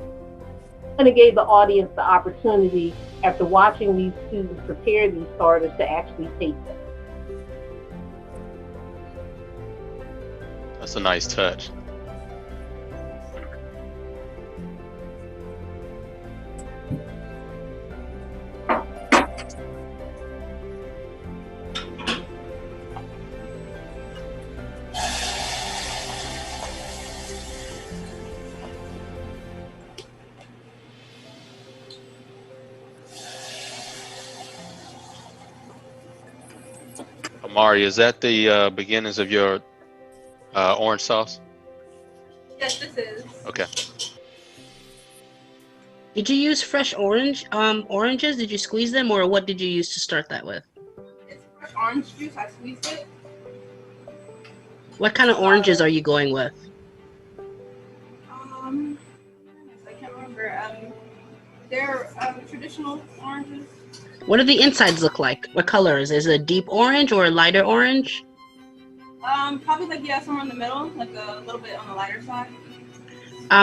And it gave the audience the opportunity, after watching these students prepare these starters, to actually taste them. That's a nice touch. Amari, is that the beginnings of your orange sauce? Yes, this is. Okay. Did you use fresh oranges? Did you squeeze them, or what did you use to start that with? It's fresh orange juice. I squeezed it. What kind of oranges are you going with? I can't remember. They're traditional oranges. What do the insides look like? What colors? Is it a deep orange or a lighter orange? Probably like somewhere in the middle, like a little bit on the lighter side.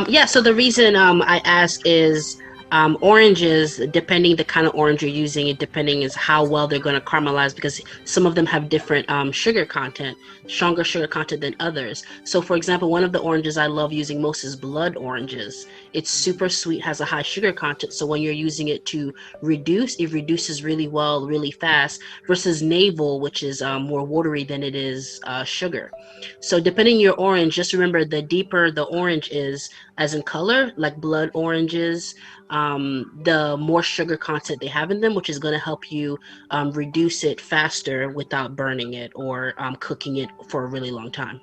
Yeah. So the reason I ask is Oranges, depending the kind of orange you're using, it depending is how well they're going to caramelize, because some of them have different sugar content, stronger sugar content than others. So for example, one of the oranges I love using most is blood oranges. It's super sweet, has a high sugar content, so when you're using it to reduce, it reduces really well, really fast, versus navel, which is more watery than it is sugar. So depending your orange, just remember the deeper the orange is, as in color, like blood oranges, the more sugar content they have in them, which is going to help you reduce it faster without burning it or cooking it for a really long time.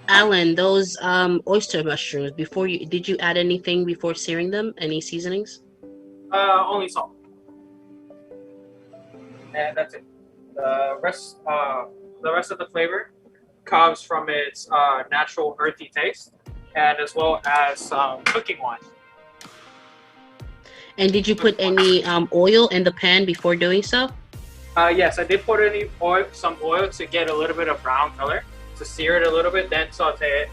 Alan, those oyster mushrooms, before you did you add anything before searing them? Any seasonings? Only salt, and that's it. The rest of the flavor comes from its natural earthy taste, and as well as cooking wine. And did you put any oil in the pan before doing so? Yes, I did put some oil to get a little bit of brown color, to sear it a little bit, then saute it,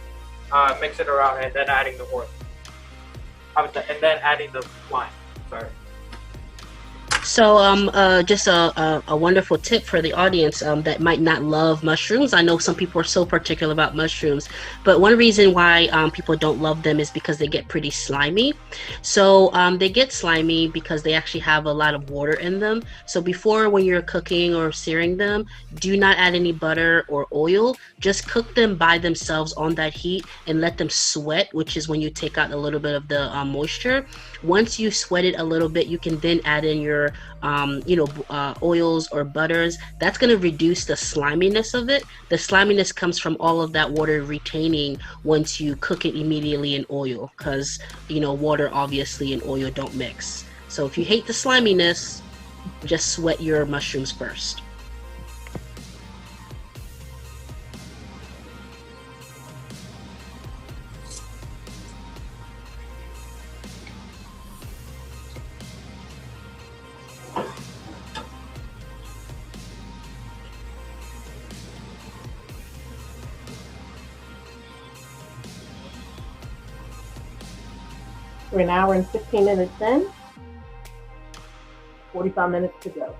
mix it around, and then adding the oil. And then adding the wine. Sorry. So just a wonderful tip for the audience that might not love mushrooms. I know some people are so particular about mushrooms, but one reason why people don't love them is because they get pretty slimy. So they get slimy because they actually have a lot of water in them. So before, when you're cooking or searing them, do not add any butter or oil. Just cook them by themselves on that heat and let them sweat, which is when you take out a little bit of the moisture. Once you sweat it a little bit, you can then add in your oils or butters. That's going to reduce the sliminess of it. The sliminess comes from all of that water retaining once you cook it immediately in oil, because water obviously and oil don't mix. So if you hate the sliminess, just sweat your mushrooms first. We're an hour and 15 minutes in, 45 minutes to go.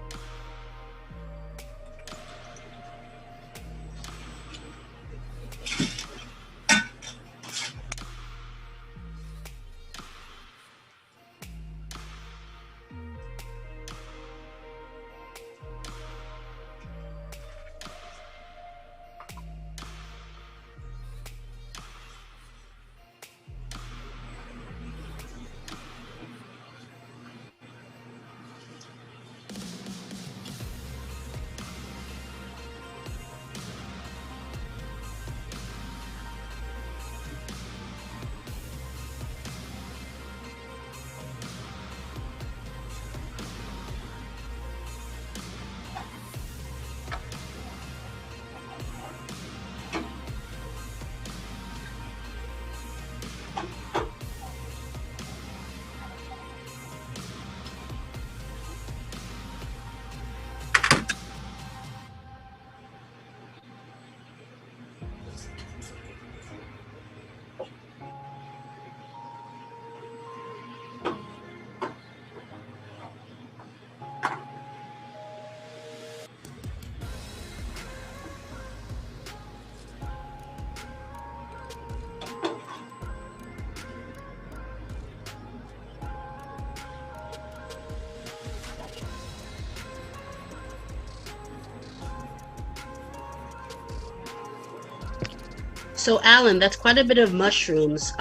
So Alan, that's quite a bit of mushrooms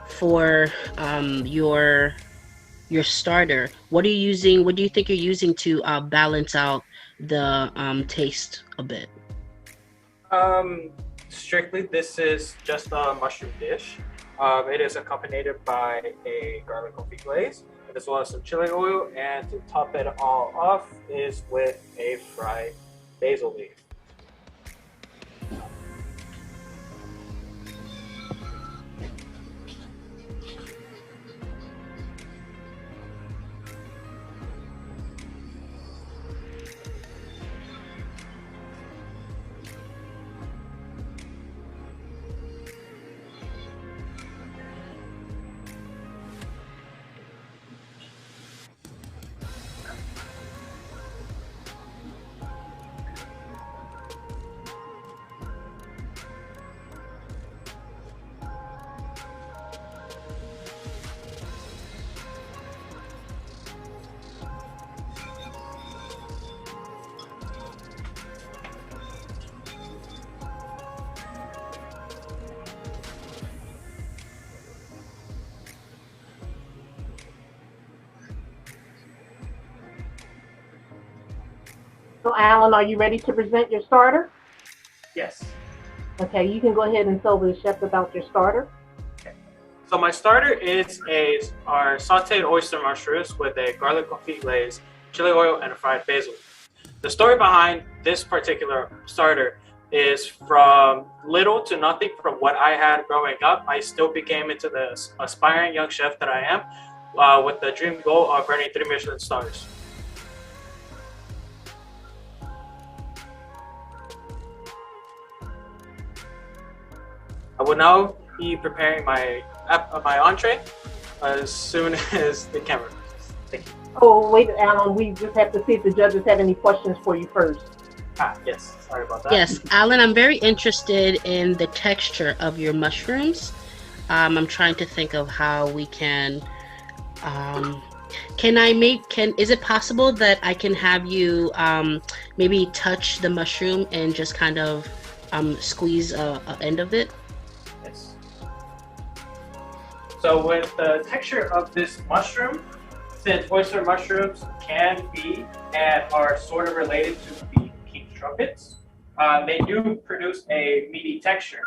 for your starter. What are you using? What do you think you're using to balance out the taste a bit? Strictly, this is just a mushroom dish. It is accompanied by a garlic confit glaze, as well as some chili oil, and to top it all off is with a fried basil leaf. So Alan, are you ready to present your starter? Yes. Okay, you can go ahead and tell the chef about your starter. So my starter is our sauteed oyster mushrooms with a garlic confit glaze, chili oil, and a fried basil. The story behind this particular starter is from little to nothing from what I had growing up. I still became into the aspiring young chef that I am, with the dream goal of earning 3 Michelin stars. I will now be preparing my entree as soon as the camera goes. Thank you. Oh, wait, Alan, we just have to see if the judges have any questions for you first. Yes, sorry about that. Yes, Alan, I'm very interested in the texture of your mushrooms. I'm trying to think of how we can, is it possible that I can have you maybe touch the mushroom and just kind of squeeze a end of it? Yes. So with the texture of this mushroom, since oyster mushrooms can be and are sort of related to the king trumpets, they do produce a meaty texture,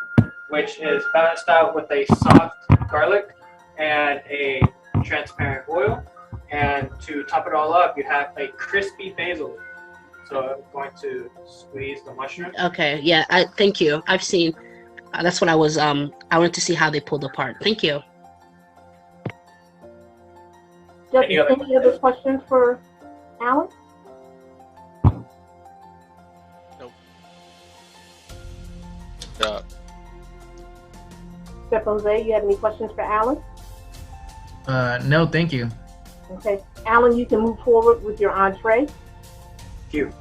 which is balanced out with a soft garlic and a transparent oil. And to top it all up, you have a crispy basil. So I'm going to squeeze the mushroom. Okay, yeah, thank you. I've seen, that's what I was, I wanted to see how they pulled apart. Thank you. Any other questions for Alan? Nope. Chef Jose, you have any questions for Alan? No, thank you. Okay, Alan, you can move forward with your entree. Thank you.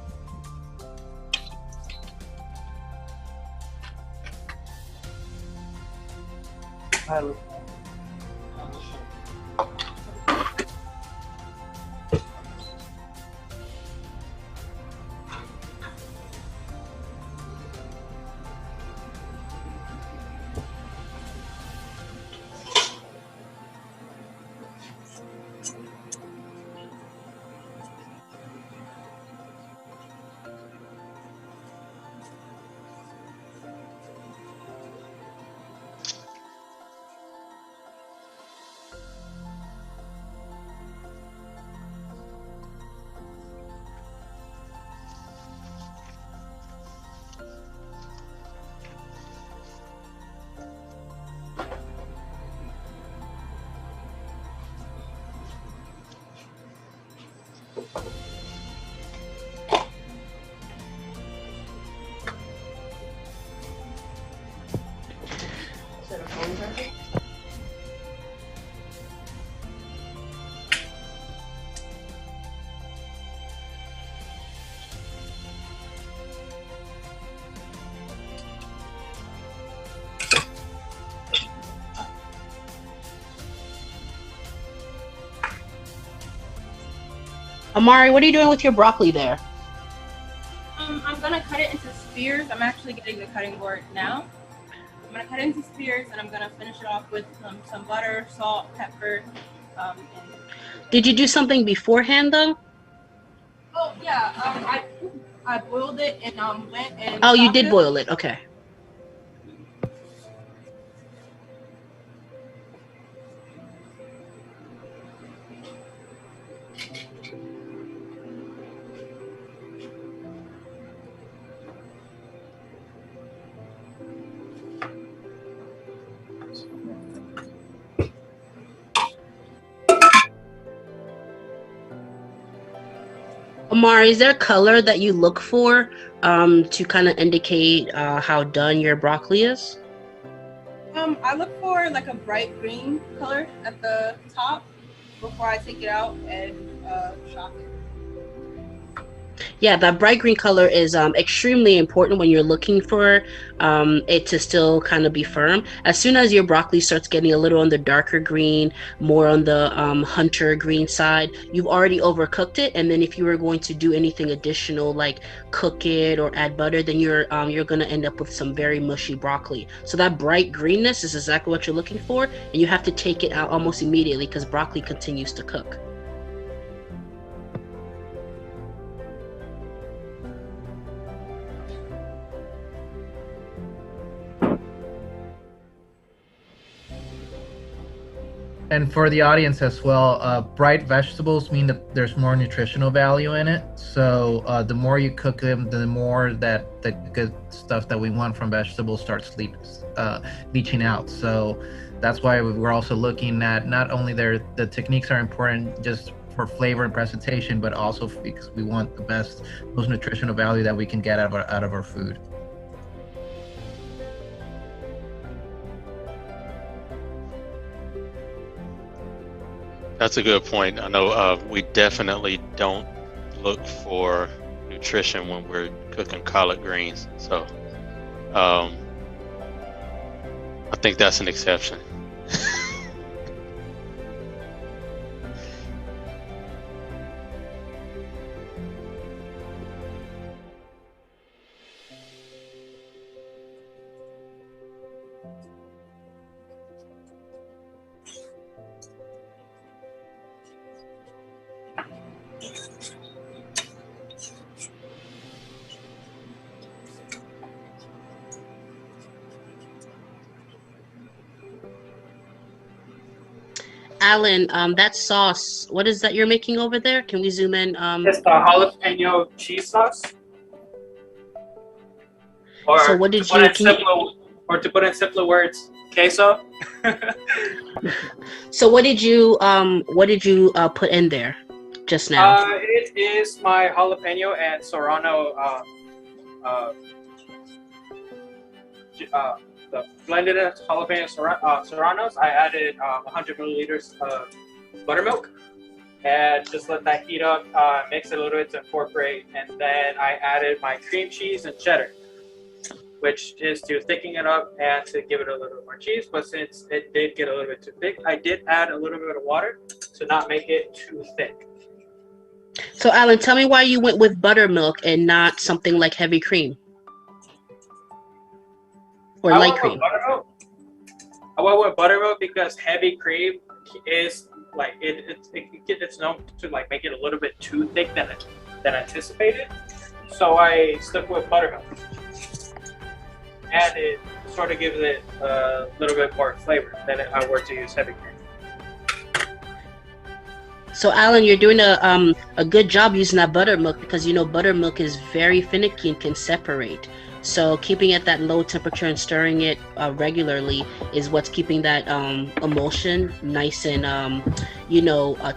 Amari, what are you doing with your broccoli there? I'm gonna cut it into spears. I'm actually getting the cutting board now. I'm gonna cut it into spears, and I'm gonna finish it off with some butter, salt, pepper. And Did you do something beforehand though? oh yeah, I boiled it and went and. Oh, you chopped did it. boil it. Okay. Amari, is there color that you look for to kind of indicate how done your broccoli is? I look for like a bright green color at the top before I take it out and chop it. Yeah, that bright green color is extremely important when you're looking for it to still kind of be firm. As soon as your broccoli starts getting a little on the darker green, more on the hunter green side, you've already overcooked it. And then if you were going to do anything additional like cook it or add butter, then you're going to end up with some very mushy broccoli. So that bright greenness is exactly what you're looking for, and you have to take it out almost immediately because broccoli continues to cook. And for the audience as well, bright vegetables mean that there's more nutritional value in it. So the more you cook them, the more that the good stuff that we want from vegetables starts leaching out. So that's why we're also looking at not only the techniques are important just for flavor and presentation, but also because we want the best, most nutritional value that we can get out of our food. That's a good point. I know we definitely don't look for nutrition when we're cooking collard greens. So I think that's an exception. Alan, that sauce, what is that you're making over there? Can we zoom in? It's the jalapeno cheese sauce. Or So what did to put you? to put in simpler words, queso. So what did you put in there just now? It is my jalapeno and serrano the blended jalapeno serranos. I added 100 milliliters of buttermilk and just let that heat up, mix it a little bit to incorporate, and then I added my cream cheese and cheddar, which is to thicken it up and to give it a little bit more cheese. But since it did get a little bit too thick, I did add a little bit of water to not make it too thick. So Alan, tell me why you went with buttermilk and not something like heavy cream or light cream. I went with buttermilk because heavy cream is like it's known to like make it a little bit too thick than anticipated. So I stuck with buttermilk, and it sort of gives it a little bit more flavor than if I were to use heavy cream. So Alan, you're doing a good job using that buttermilk because you know buttermilk is very finicky and can separate. So keeping it at that low temperature and stirring it regularly is what's keeping that emulsion nice and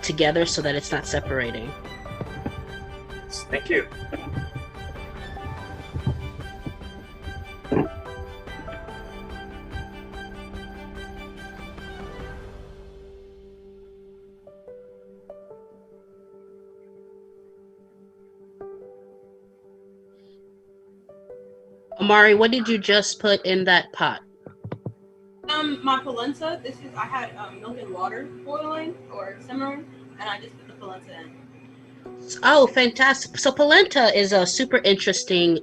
together so that it's not separating. Thank you. Amari, what did you just put in that pot? My polenta. I had milk and water boiling or simmering, and I just put the polenta in. Oh, fantastic! So polenta is a super interesting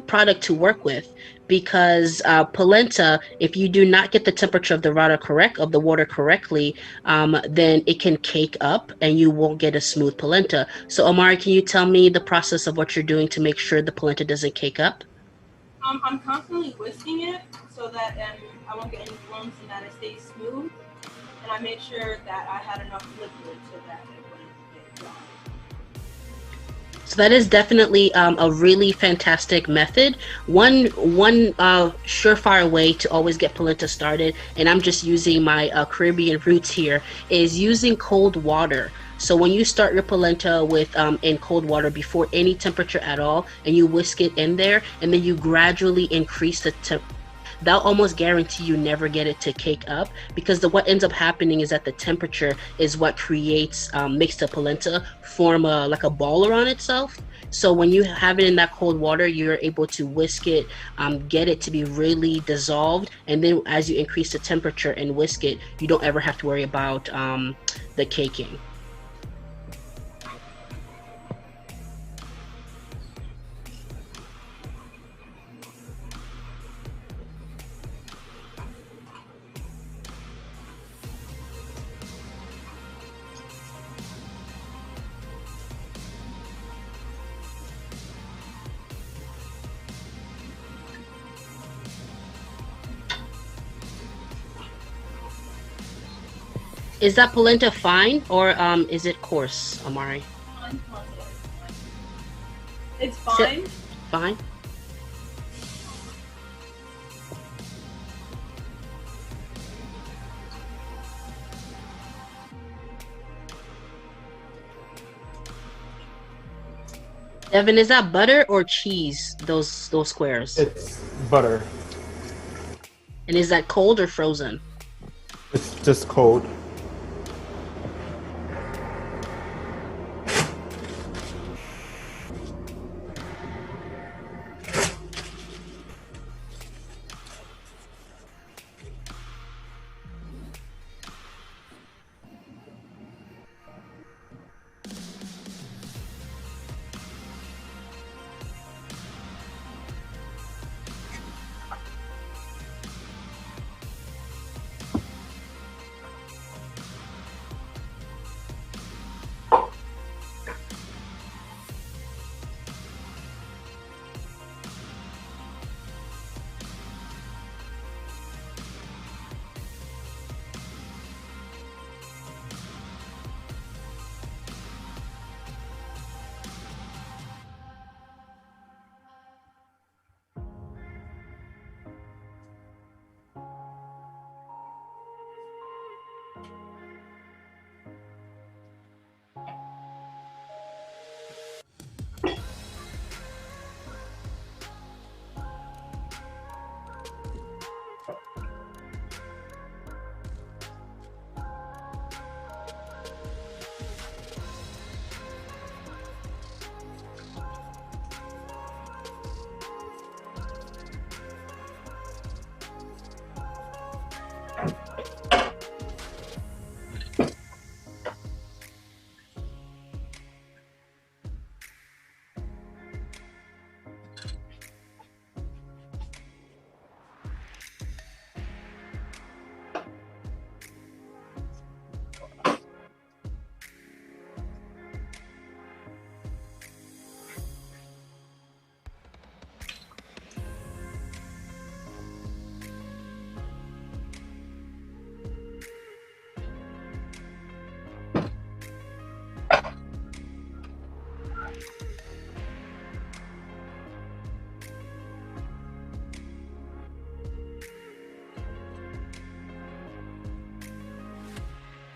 product to work with, because polenta, if you do not get the temperature of the water correctly, then it can cake up and you won't get a smooth polenta. So Omari, can you tell me the process of what you're doing to make sure the polenta doesn't cake up? I'm constantly whisking it so that I won't get any lumps and that it stays smooth. And I made sure that I had enough liquid so that it wouldn't get dry. So that is definitely a really fantastic method. One surefire way to always get polenta started, and I'm just using my Caribbean roots here, is using cold water. So when you start your polenta with in cold water before any temperature at all, and you whisk it in there, and then you gradually increase the temperature, that'll almost guarantee you never get it to cake up, because what ends up happening is that the temperature is what creates makes the polenta form like a ball around itself. So when you have it in that cold water, you're able to whisk it, get it to be really dissolved, and then as you increase the temperature and whisk it, you don't ever have to worry about the caking. Is that polenta fine, or is it coarse, Omari? It's fine. Fine. Devin, is that butter or cheese? Those squares. It's butter. And is that cold or frozen? It's just cold.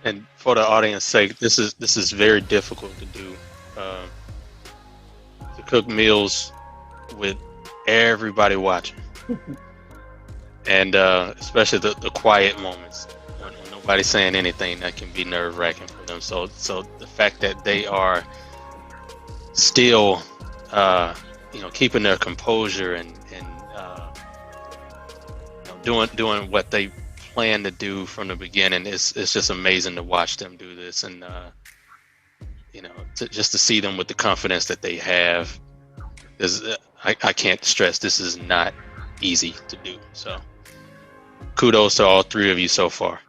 And for the audience sake, this is very difficult to do. To cook meals with everybody watching, and especially the quiet moments when nobody's saying anything, that can be nerve-wracking for them. So the fact that they are still, keeping their composure and doing what they plan to do from the beginning, it's just amazing to watch them do this, and just to see them with the confidence that they have. Because I can't stress this is not easy to do. So kudos to all three of you so far.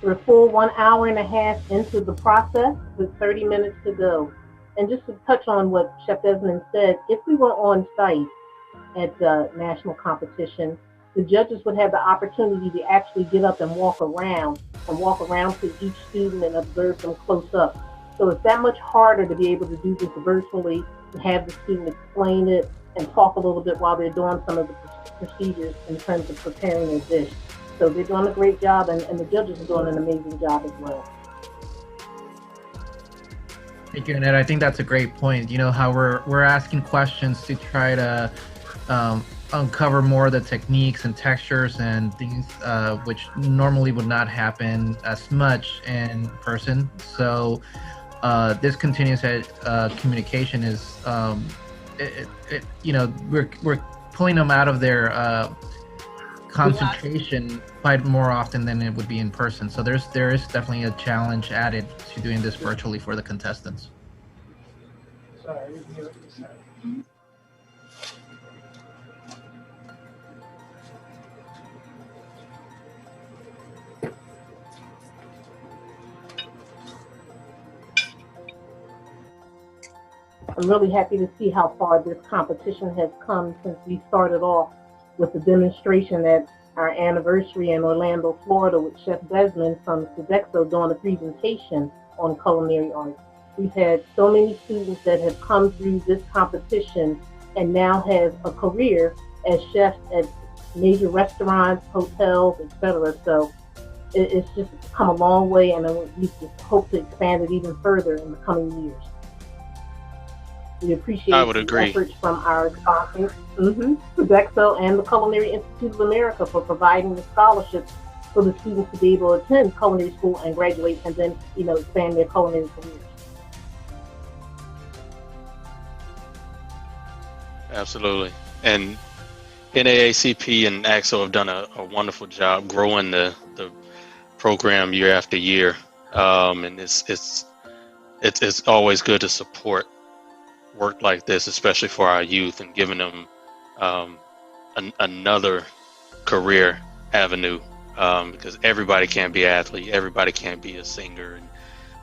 We're a full 1 hour and a half into the process with 30 minutes to go. And just to touch on what Chef Desmond said, if we were on site at the national competition, the judges would have the opportunity to actually get up and walk around to each student and observe them close up. So it's that much harder to be able to do this virtually, to have the student explain it and talk a little bit while they're doing some of the procedures in terms of preparing a dish. So they're doing a great job, and the judges are doing an amazing job as well. Thank you, Annette. I think that's a great point. You know, how we're asking questions to try to uncover more of the techniques and textures and things which normally would not happen as much in person. So this continuous communication is, you know, we're pulling them out of their concentration quite more often than it would be in person. So there is definitely a challenge added to doing this virtually for the contestants. I'm really happy to see how far this competition has come since we started off with the demonstration at our anniversary in Orlando, Florida, with Chef Desmond from Sodexo doing a presentation on culinary arts. We've had so many students that have come through this competition and now have a career as chefs at major restaurants, hotels, etc. So it's just come a long way, and we just hope to expand it even further in the coming years. We appreciate the efforts from our sponsors, Sodexo and the Culinary Institute of America, for providing the scholarships for the students to be able to attend culinary school and graduate, and then, you know, expand their culinary careers. Absolutely. And NAACP and AXO have done a wonderful job growing the program year after year. And it's always good to support work like this, especially for our youth, and giving them another career avenue, because everybody can't be an athlete, everybody can't be a singer,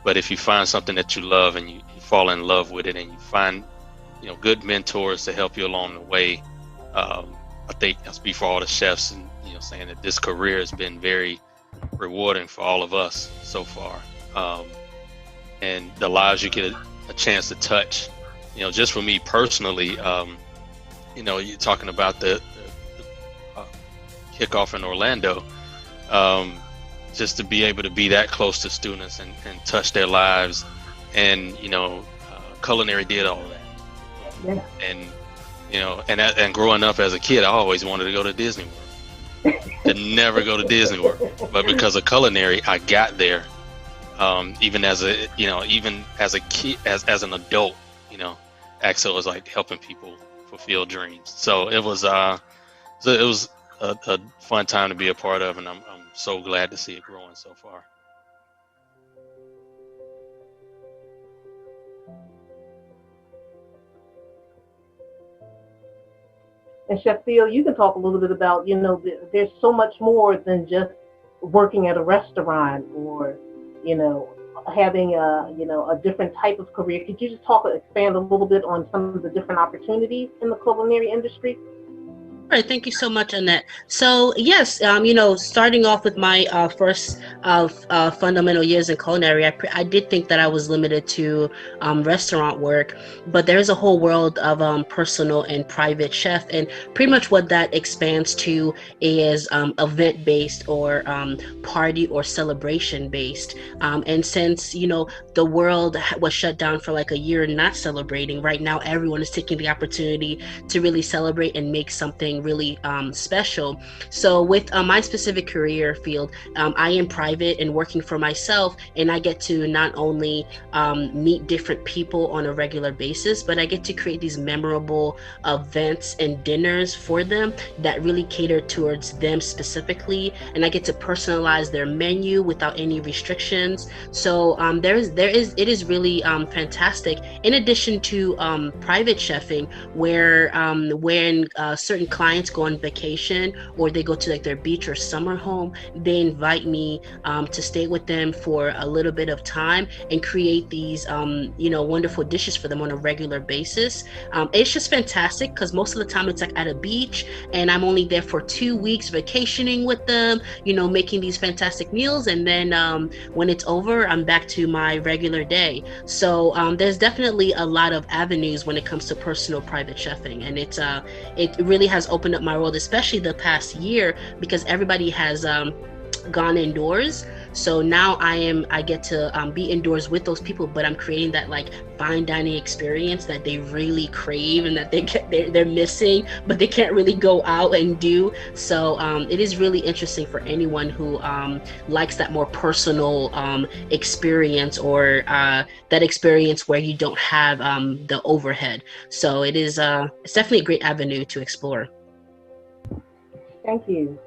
but if you find something that you love and you fall in love with it, and you find, you know, good mentors to help you along the way, I think I speak for all the chefs, and, you know, saying that this career has been very rewarding for all of us so far, and the lives you get a chance to touch. You know, just for me personally, you know, you're talking about the kickoff in Orlando, just to be able to be that close to students and touch their lives, and, you know, Culinary did all that. Yeah. And, you know, and growing up as a kid, I always wanted to go to Disney World. Could never go to Disney World, but because of Culinary, I got there. Even as a, you know, even as a kid, as an adult, you know, AXO is like helping people fulfill dreams. So it was a fun time to be a part of, and I'm so glad to see it growing so far. And Chef Theo, you can talk a little bit about, you know, there's so much more than just working at a restaurant, or, you know, having a different type of career. Could you just expand a little bit on some of the different opportunities in the culinary industry? All right, thank you so much, Annette. So yes, you know, starting off with my first fundamental years in culinary, I did think that I was limited to restaurant work, but there's a whole world of personal and private chef, and pretty much what that expands to is event-based or party or celebration-based. And since, you know, the world was shut down for like a year not celebrating, right now everyone is taking the opportunity to really celebrate and make something something really special. So with my specific career field, I am private and working for myself, and I get to not only meet different people on a regular basis, but I get to create these memorable events and dinners for them that really cater towards them specifically, and I get to personalize their menu without any restrictions. So it is really fantastic. In addition to private chefing, where when certain clients go on vacation or they go to like their beach or summer home, they invite me to stay with them for a little bit of time and create these wonderful dishes for them on a regular basis. It's just fantastic because most of the time it's like at a beach, and I'm only there for 2 weeks vacationing with them, making these fantastic meals, and then when it's over, I'm back to my regular day. So there's definitely a lot of avenues when it comes to personal private chefing, and it really has opened up my world, especially the past year, because everybody has gone indoors. So now I get to be indoors with those people, but I'm creating that like fine dining experience that they really crave and that they're missing, but they can't really go out and do. So it is really interesting for anyone who likes that more personal experience, or that experience where you don't have the overhead. So it's definitely a great avenue to explore. Thank you.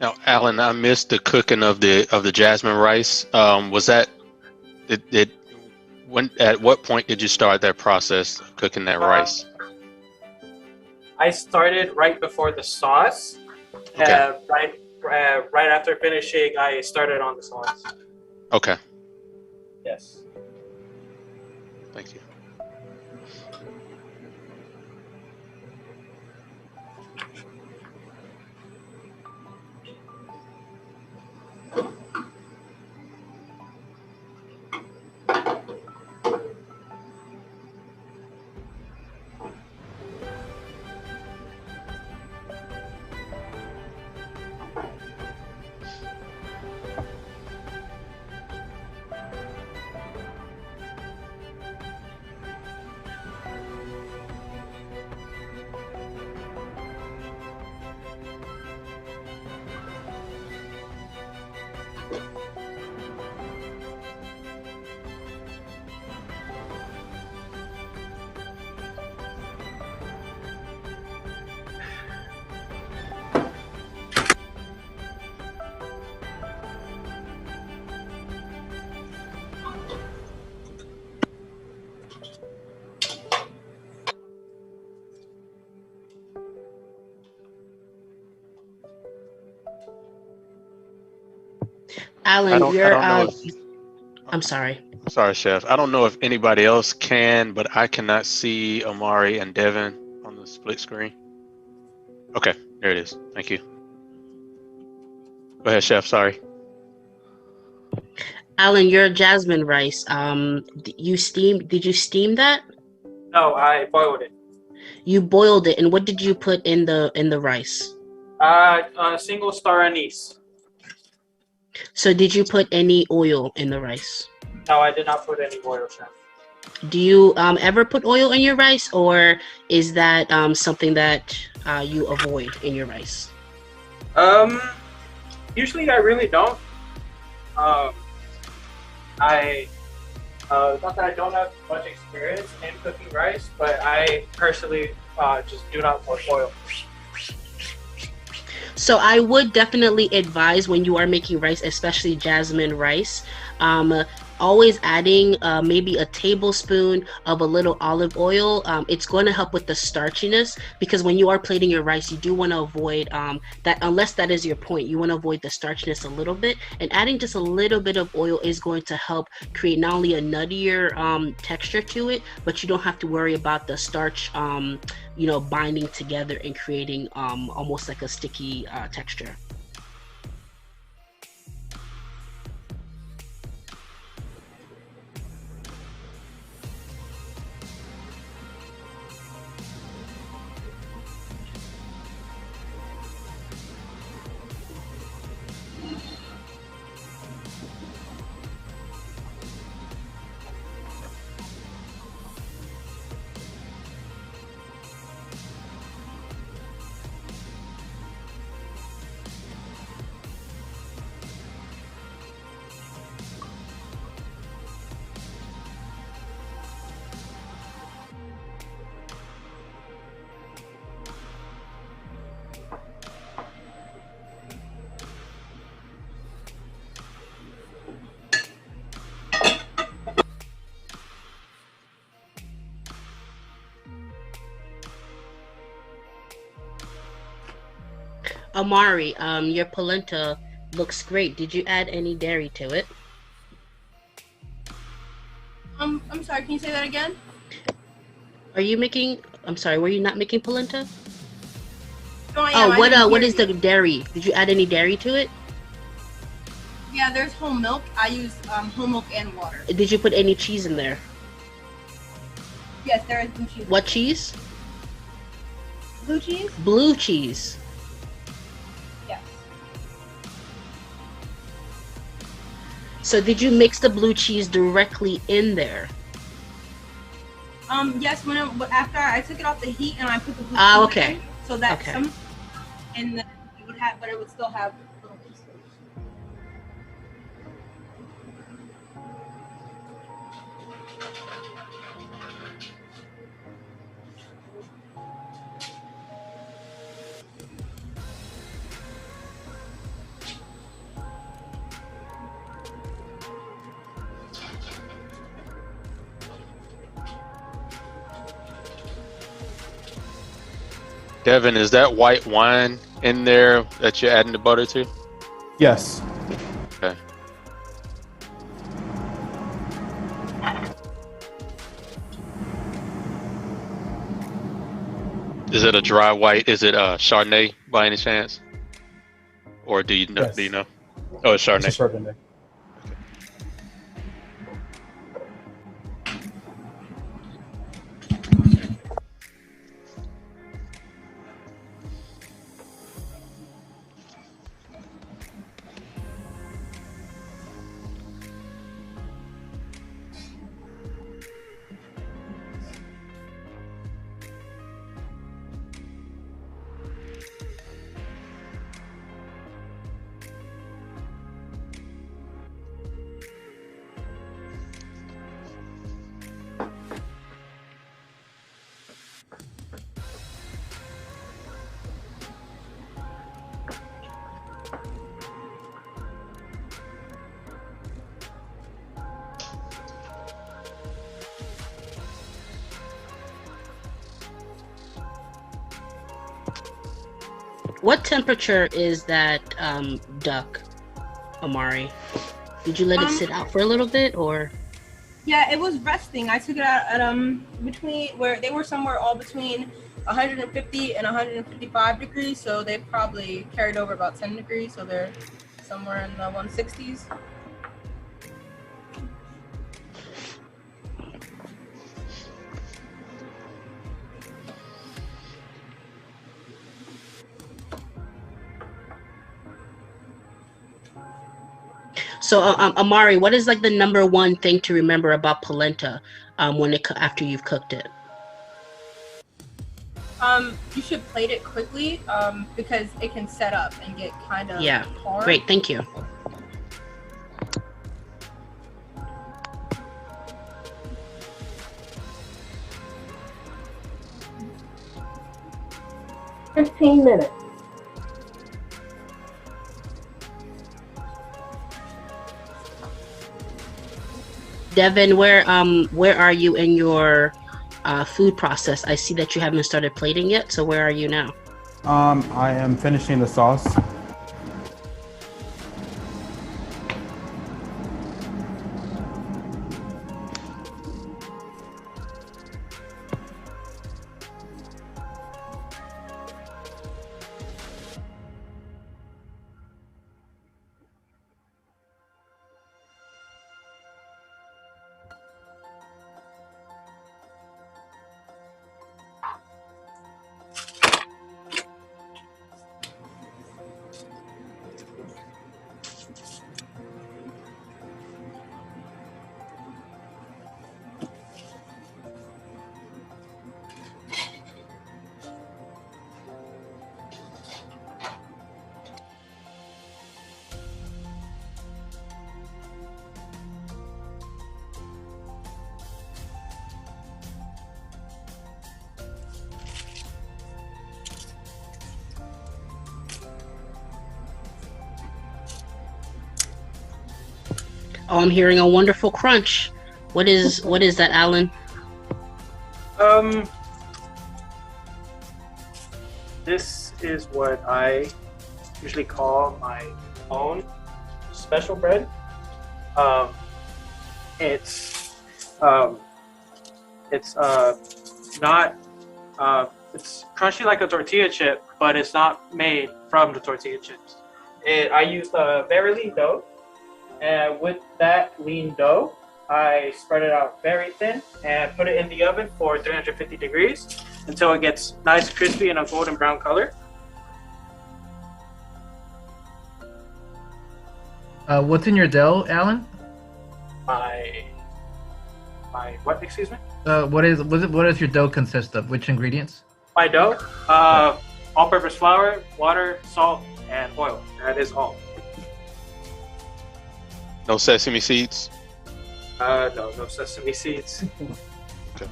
Now, Alan, I missed the cooking of the jasmine rice. Was that at what point did you start that process of cooking that rice? I started right before the sauce. Okay. Right after finishing, I started on the sauce. Okay. Yes. Thank you. Alan, I'm sorry. I'm sorry, Chef. I don't know if anybody else can, but I cannot see Amari and Devin on the split screen. Okay, there it is. Thank you. Go ahead, Chef. Sorry. Alan, your jasmine rice, did you steam that? No, I boiled it. You boiled it, and what did you put in the rice? A single star anise. So did you put any oil in the rice? No, I did not put any oil, Chef. Do you ever put oil in your rice, or is that something that you avoid in your rice? Usually I really don't. Not that I don't have much experience in cooking rice, but I personally just do not put oil. So I would definitely advise, when you are making rice, especially jasmine rice, always adding maybe a tablespoon of a little olive oil. It's going to help with the starchiness, because when you are plating your rice, you do want to avoid that, unless that is your point, you want to avoid the starchiness a little bit. And adding just a little bit of oil is going to help create not only a nuttier texture to it, but you don't have to worry about the starch binding together and creating almost like a sticky texture. Amari, your polenta looks great. Did you add any dairy to it? I'm sorry, can you say that again? Are you making, I'm sorry, were you not making polenta? No, I am. What is the dairy? Did you add any dairy to it? Yeah, there's whole milk. I use whole milk and water. Did you put any cheese in there? Yes, there is blue cheese. What cheese? Blue cheese? Blue cheese. Yes. So did you mix the blue cheese directly in there? Yes, after I took it off the heat and I put the blue Ah, cheese okay. in, so that Okay. some, and then it would have, but it would still have little pieces. Devin, is that white wine in there that you're adding the butter to? Yes. Okay. Is it a dry white? Is it Chardonnay by any chance? Or do you know? Yes. Do you know? Oh, it's Chardonnay. It's a Chardonnay. What temperature is that duck, Amari? Did you let it sit out for a little bit, or? Yeah, it was resting. I took it out at between where they were somewhere all between 150 and 155 degrees, so they probably carried over about 10 degrees, so they're somewhere in the 160s. So, Amari, what is like the #1 thing to remember about polenta after you've cooked it? You should plate it quickly because it can set up and get kind of hard. Great, thank you. minutes. Devin, where are you in your food process? I see that you haven't started plating yet. So where are you now? I am finishing the sauce. Oh, I'm hearing a wonderful crunch. What is that, Alan? This is what I usually call my own special bread. It's not it's crunchy like a tortilla chip, but it's not made from the tortilla chips. I use very lean dough, and with that lean dough, I spread it out very thin and put it in the oven for 350 degrees until it gets nice, crispy, and a golden brown color. What's in your dough, Alan? My what? Excuse me. What does your dough consist of? Which ingredients? My dough, all-purpose flour, water, salt, and oil. That is all. No sesame seeds? No sesame seeds. Okay.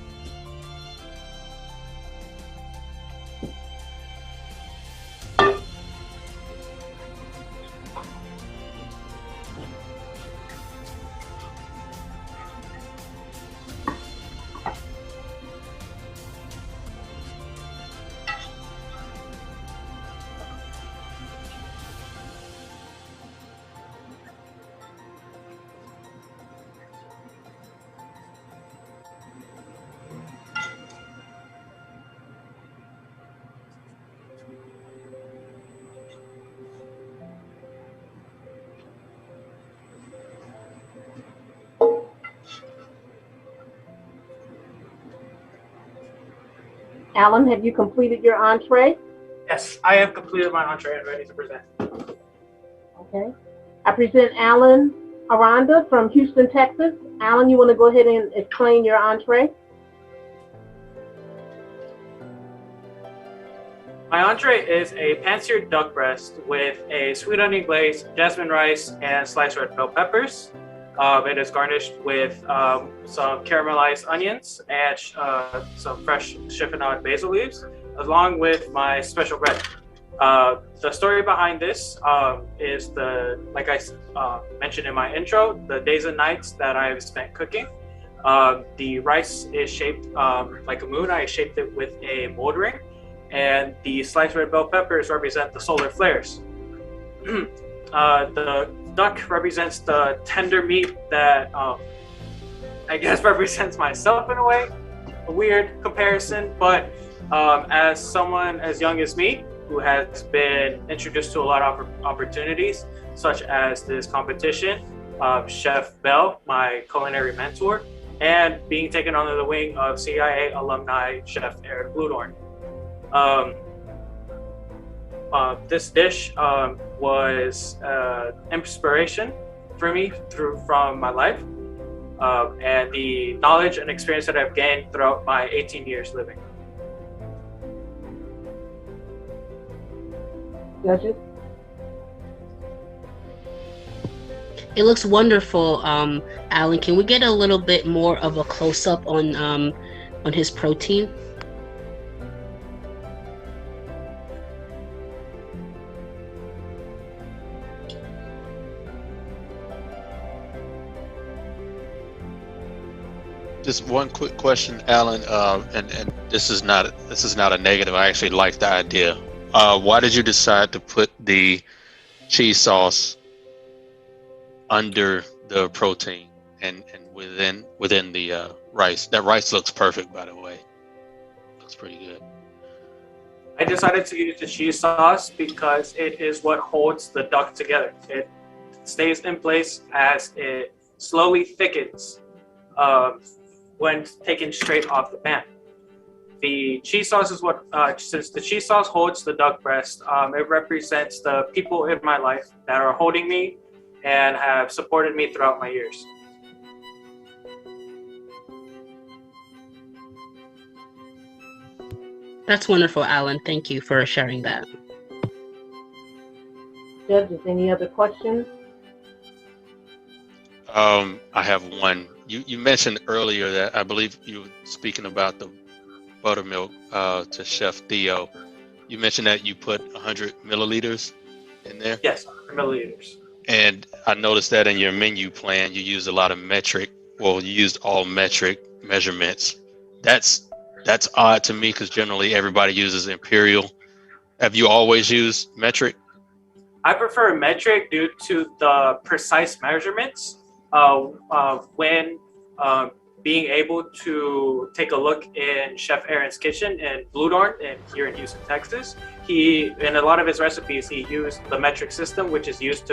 Alan, have you completed your entree? Yes, I have completed my entree and ready to present. Okay. I present Alan Aranda from Houston, Texas. Alan, you want to go ahead and explain your entree? My entree is a pan-seared duck breast with a sweet onion glaze, jasmine rice, and sliced red bell peppers. It is garnished with some caramelized onions and some fresh chiffonade basil leaves, along with my special bread. The story behind this is like I mentioned in my intro, the days and nights that I've spent cooking. The rice is shaped like a moon. I shaped it with a mold ring, and the sliced red bell peppers represent the solar flares. The duck represents the tender meat that I guess represents myself in a way. A weird comparison, but as someone as young as me who has been introduced to a lot of opportunities, such as this competition, Chef Bell, my culinary mentor, and being taken under the wing of CIA alumni Chef Eric Bludorn. This dish was inspiration for me from my life and the knowledge and experience that I've gained throughout my 18 years living. Judges? It looks wonderful, Alan. Can we get a little bit more of a close-up on his protein? Just one quick question, Alan, and this is not a negative. I actually like the idea. Why did you decide to put the cheese sauce under the protein and within the rice? That rice looks perfect, by the way. Looks pretty good. I decided to use the cheese sauce because it is what holds the duck together. It stays in place as it slowly thickens when taken straight off the pan. The cheese sauce is what, since the cheese sauce holds the duck breast, it represents the people in my life that are holding me and have supported me throughout my years. That's wonderful, Alan. Thank you for sharing that. Judges, any other questions? I have one. You mentioned earlier that I believe you were speaking about the buttermilk to Chef Theo. You mentioned that you put 100 milliliters in there? Yes, 100 milliliters. And I noticed that in your menu plan, you used a lot of you used all metric measurements. That's odd to me because generally everybody uses imperial. Have you always used metric? I prefer metric due to the precise measurements. When being able to take a look in Chef Aaron's kitchen in Blue Darn and here in Houston, Texas, in a lot of his recipes, he used the metric system, which is used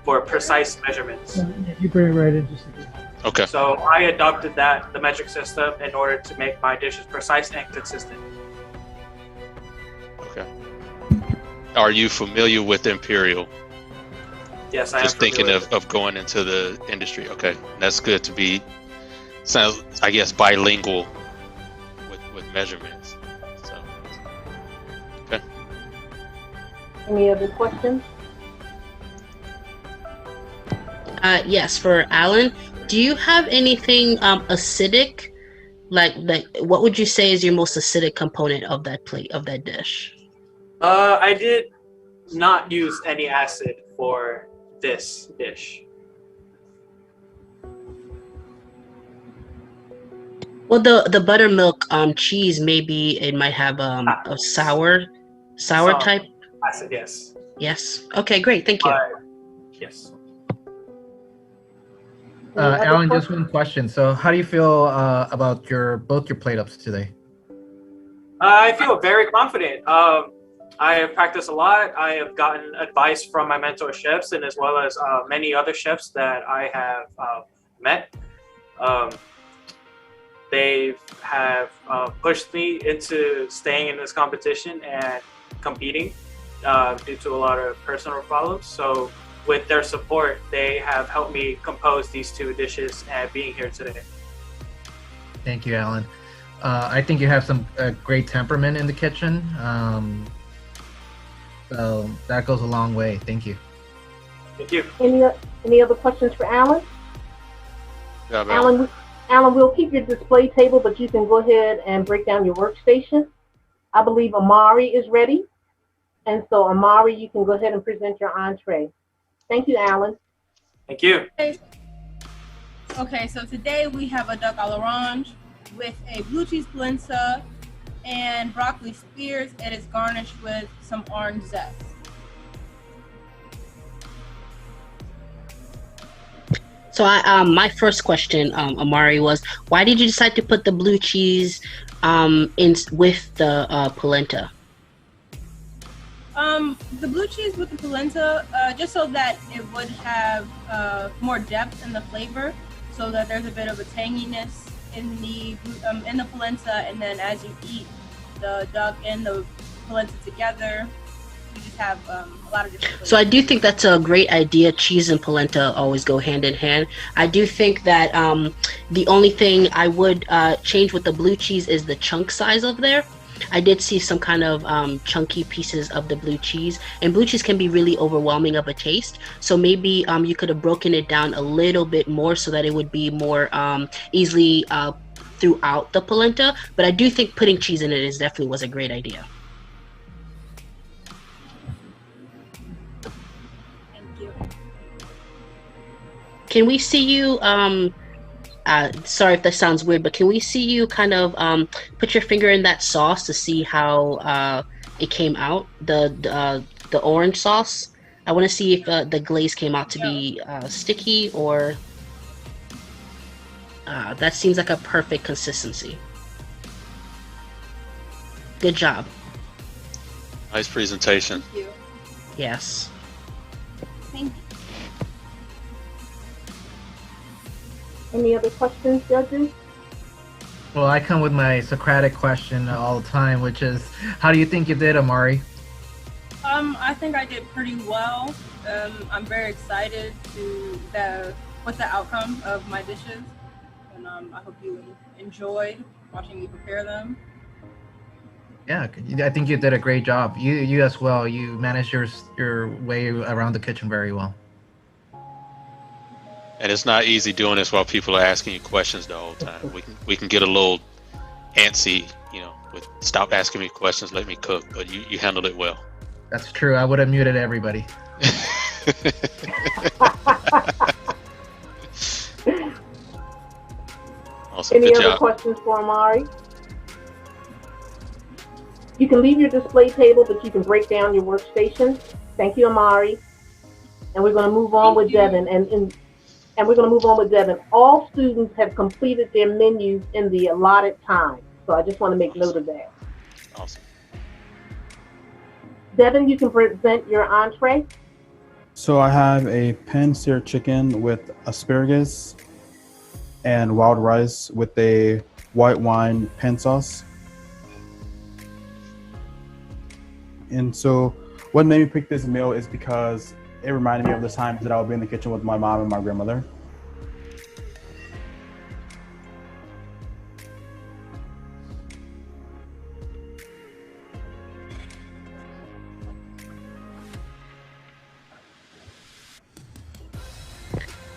for precise measurements. You bring it right in just a bit. Okay. So I adopted the metric system in order to make my dishes precise and consistent. Okay. Are you familiar with imperial? Yes, I am. Just thinking of going into the industry. Okay, that's good to be. Sounds, I guess, bilingual with measurements. So, okay. Any other questions? Yes, for Alan, do you have anything acidic? Like what would you say is your most acidic component of that plate, of that dish? I did not use any acid for this dish. Well, the buttermilk cheese, maybe it might have a sour type. Acid, yes. Yes. Okay, great. Thank you. Yes. Alan, just one question. So, how do you feel about both your plate ups today? I feel very confident. I have practiced a lot. I have gotten advice from my mentor chefs and as well as many other chefs that I have met. They have pushed me into staying in this competition and competing due to a lot of personal problems. So with their support, they have helped me compose these two dishes and being here today. Thank you, Alan. I think you have some great temperament in the kitchen. So that goes a long way. Thank you. Thank you. Any other questions for Alan? Yeah, Alan, we'll keep your display table, but you can go ahead and break down your workstation. I believe Amari is ready. And so Amari, you can go ahead and present your entree. Thank you, Alan. Thank you. Okay, so today we have a duck à l'orange with a blue cheese polenta and broccoli spears. It is garnished with some orange zest. So my first question, Amari, was why did you decide to put the blue cheese in with the polenta? The blue cheese with the polenta, just so that it would have more depth in the flavor, so that there's a bit of a tanginess in the polenta, and then as you eat the duck and the polenta together, you just have a lot of different flavors. So I do think that's a great idea. Cheese and polenta always go hand in hand. I do think that the only thing I would change with the blue cheese is the chunk size of there. I did see some kind of chunky pieces of the blue cheese, and blue cheese can be really overwhelming of a taste. So maybe you could have broken it down a little bit more so that it would be more easily throughout the polenta. But I do think putting cheese in it definitely was a great idea. Thank you. Can we see you sorry if that sounds weird, but can we see you kind of put your finger in that sauce to see how it came out, the orange sauce? I want to see if the glaze came out to be sticky or that seems like a perfect consistency. Good job. Nice presentation. Thank you. Yes. Thank you. Any other questions, judges? Well, I come with my Socratic question all the time, which is, how do you think you did, Amari? I think I did pretty well. I'm very excited with the outcome of my dishes, and I hope you enjoyed watching me prepare them. Yeah, I think you did a great job. You as well. You managed your way around the kitchen very well. And it's not easy doing this while people are asking you questions the whole time. We can get a little antsy, with stop asking me questions, let me cook. But you handled it well. That's true. I would have muted everybody. Awesome. Any Good other job. questions for Amari? You can leave your display table, but you can break down your workstation. Thank you, Amari. And we're going to move on with Devin. And we're going to move on with Devin. All students have completed their menus in the allotted time. So I just want to make note of that. Awesome. Devin, you can present your entree. So I have a pan-seared chicken with asparagus and wild rice with a white wine pan sauce. And so what made me pick this meal is because it reminded me of the times that I would be in the kitchen with my mom and my grandmother.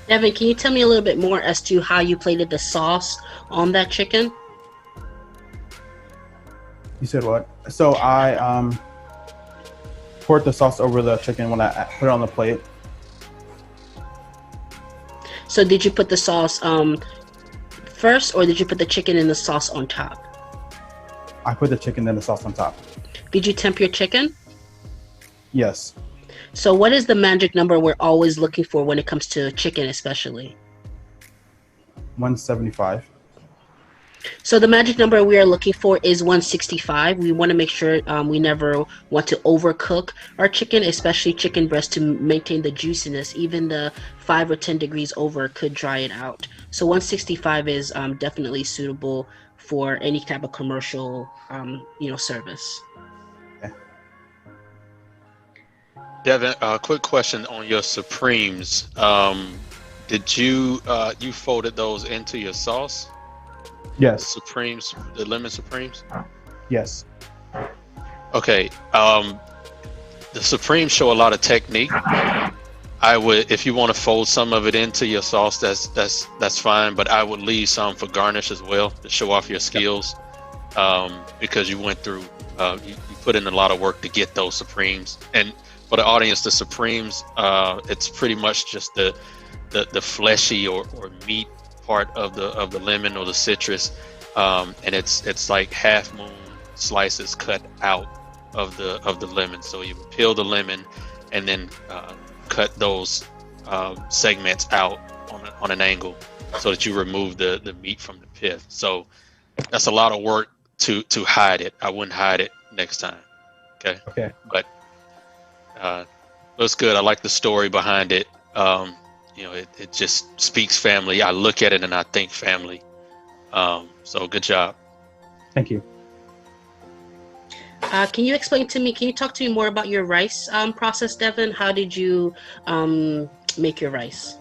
Devin, can you tell me a little bit more as to how you plated the sauce on that chicken? You said what? So I poured the sauce over the chicken when I put it on the plate. So did you put the sauce first, or did you put the chicken and the sauce on top? I put the chicken and the sauce on top. Did you temp your chicken? Yes. So what is the magic number we're always looking for when it comes to chicken especially? 175. So the magic number we are looking for is 165. We want to make sure we never want to overcook our chicken, especially chicken breast, to maintain the juiciness. Even the 5 or 10 degrees over could dry it out. So 165 is definitely suitable for any type of commercial, service. Devin, quick question on your Supremes. Did you folded those into your sauce? Yes. Supremes, the lemon Supremes? Yes. Okay. The Supremes show a lot of technique. I would, if you want to fold some of it into your sauce, that's fine. But I would leave some for garnish as well to show off your skills, because you went through, you put in a lot of work to get those Supremes. And for the audience, the Supremes, it's pretty much just the fleshy or meat part of the lemon or the citrus, and it's like half moon slices cut out of the lemon. So you peel the lemon and then cut those segments out on an angle so that you remove the meat from the pith. So that's a lot of work to hide it. I wouldn't hide it next time. Okay. But looks good. I like the story behind it. It just speaks family. I look at it and I think family. So good job. Thank you. Can you talk to me more about your rice process, Devin? How did you make your rice?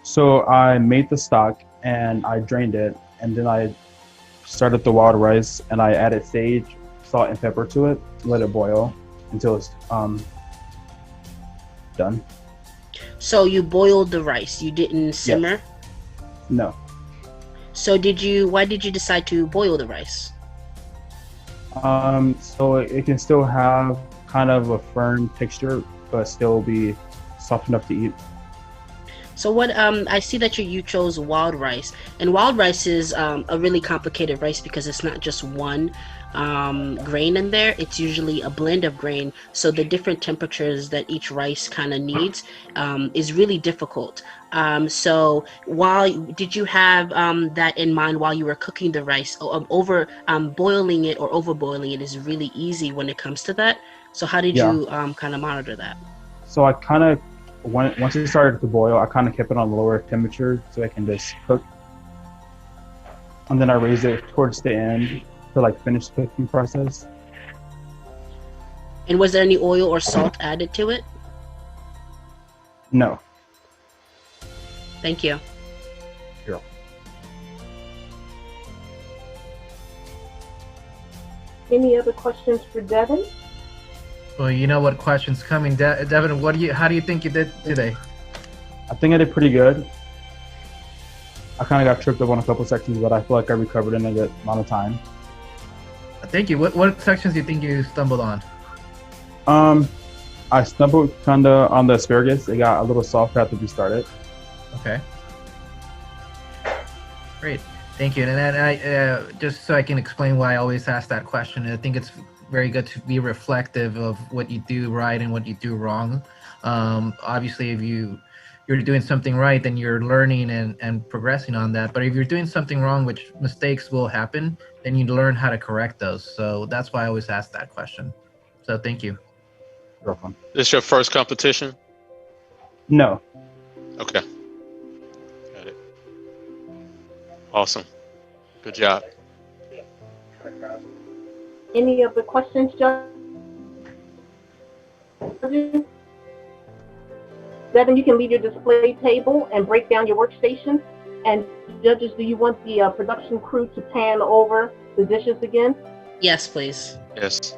So I made the stock and I drained it, and then I started the wild rice and I added sage, salt, and pepper to it. Let it boil until it's done. So you boiled the rice. You didn't simmer? Yes. No. So why did you decide to boil the rice? So it can still have kind of a firm texture, but still be soft enough to eat. So what I see that you chose wild rice, and wild rice is a really complicated rice because it's not just one grain in there. It's usually a blend of grain. So the different temperatures that each rice kind of needs is really difficult. So did you have that in mind while you were cooking the rice? Boiling it or overboiling it is really easy when it comes to that. So how did Yeah. you kind of monitor that? So I kind of, once it started to boil, I kind of kept it on lower temperature so I can just cook. And then I raised it towards the end to like finish the cooking process. And was there any oil or salt added to it? No. Thank you. Sure. Any other questions for Devin? Well, you know what question's coming. Devin, how do you think you did today? I think I did pretty good. I kind of got tripped up on a couple sections, but I feel like I recovered in a good amount of time. Thank you. What sections do you think you stumbled on? I stumbled kind of on the asparagus. It got a little soft after we started. Okay. Great. Thank you. And then I just so I can explain why I always ask that question, I think it's very good to be reflective of what you do right and what you do wrong. Obviously, if you're doing something right, then you're learning and progressing on that. But if you're doing something wrong, which mistakes will happen, then you learn how to correct those. So that's why I always ask that question. So thank you. This your first competition? No. Okay. Got it. Awesome. Good job. Any other questions, judges? Devin, you can leave your display table and break down your workstation. And judges, do you want the production crew to pan over the dishes again? Yes, please. Yes.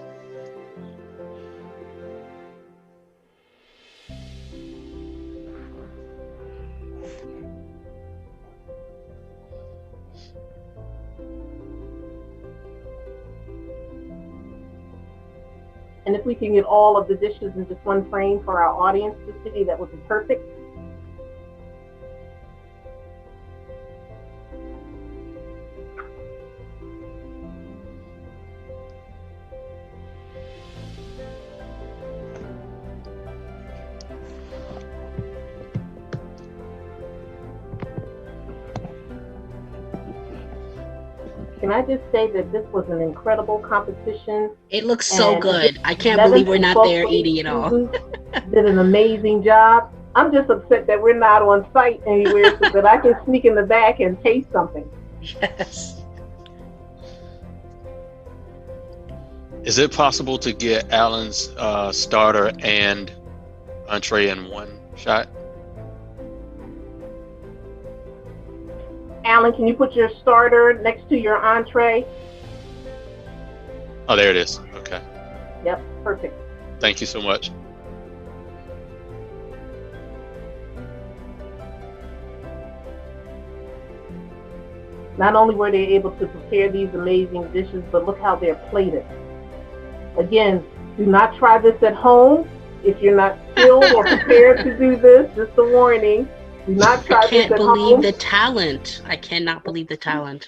And if we can get all of the dishes in just one frame for our audience to see, that would be perfect. Can I just say that this was an incredible competition? It looks so good. I can't believe we're not there eating it all. Did an amazing job. I'm just upset that we're not on site anywhere so that I can sneak in the back and taste something. Yes. Is it possible to get Alan's starter and entree in one shot? Alan, can you put your starter next to your entree? Oh, there it is. Okay. Yep, perfect. Thank you so much. Not only were they able to prepare these amazing dishes, but look how they're plated. Again, do not try this at home. If you're not skilled or prepared to do this, just a warning. Do not try this at home. I can't believe the talent. I cannot believe the talent.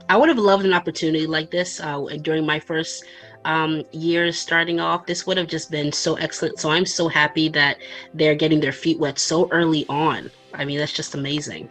I would have loved an opportunity like this during my first years starting off. This would have just been so excellent. So I'm so happy that they're getting their feet wet so early on. I mean, that's just amazing.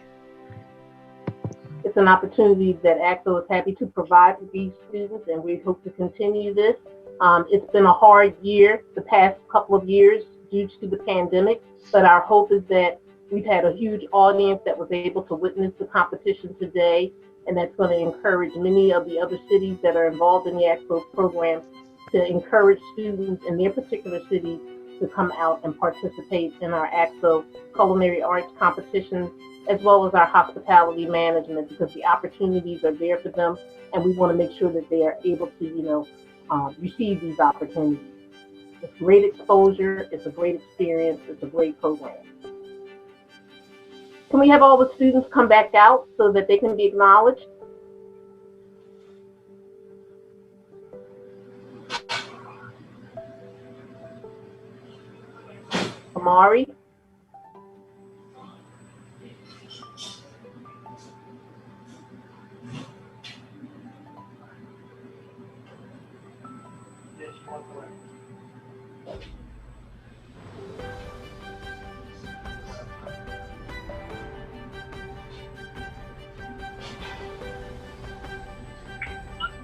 It's an opportunity that ACSO is happy to provide for these students, and we hope to continue this. It's been a hard year, the past couple of years, due to the pandemic, but our hope is that we've had a huge audience that was able to witness the competition today, and that's going to encourage many of the other cities that are involved in the ACSO program to encourage students in their particular cities to come out and participate in our ACSO culinary arts competitions, as well as our hospitality management, because the opportunities are there for them, and we want to make sure that they are able to, receive these opportunities. It's great exposure, it's a great experience, it's a great program. Can we have all the students come back out so that they can be acknowledged? Amari.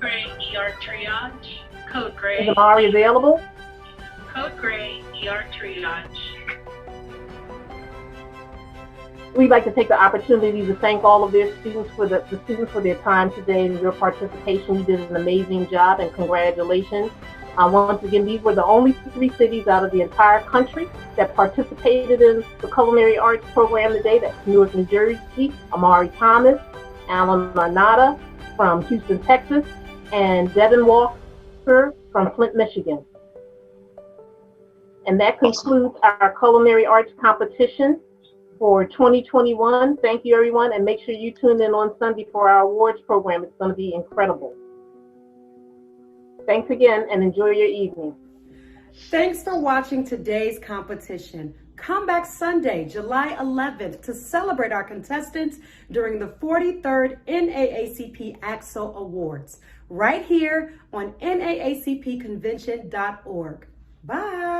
Gray ER triage. Code gray. Is Amari available? Code gray ER triage. We'd like to take the opportunity to thank all of their students for the students for their time today and your participation. You did an amazing job, and congratulations. Once again, these were the only 3 cities out of the entire country that participated in the Culinary Arts program today. That's Newark, New Jersey, Amari Thomas, Alan Arnada from Houston, Texas, and Devin Walker from Flint, Michigan. And that concludes our Culinary Arts competition for 2021. Thank you, everyone, and make sure you tune in on Sunday for our awards program. It's going to be incredible. Thanks again, and enjoy your evening. Thanks for watching today's competition. Come back Sunday, July 11th, to celebrate our contestants during the 43rd NAACP AXO Awards, right here on naacpconvention.org. Bye.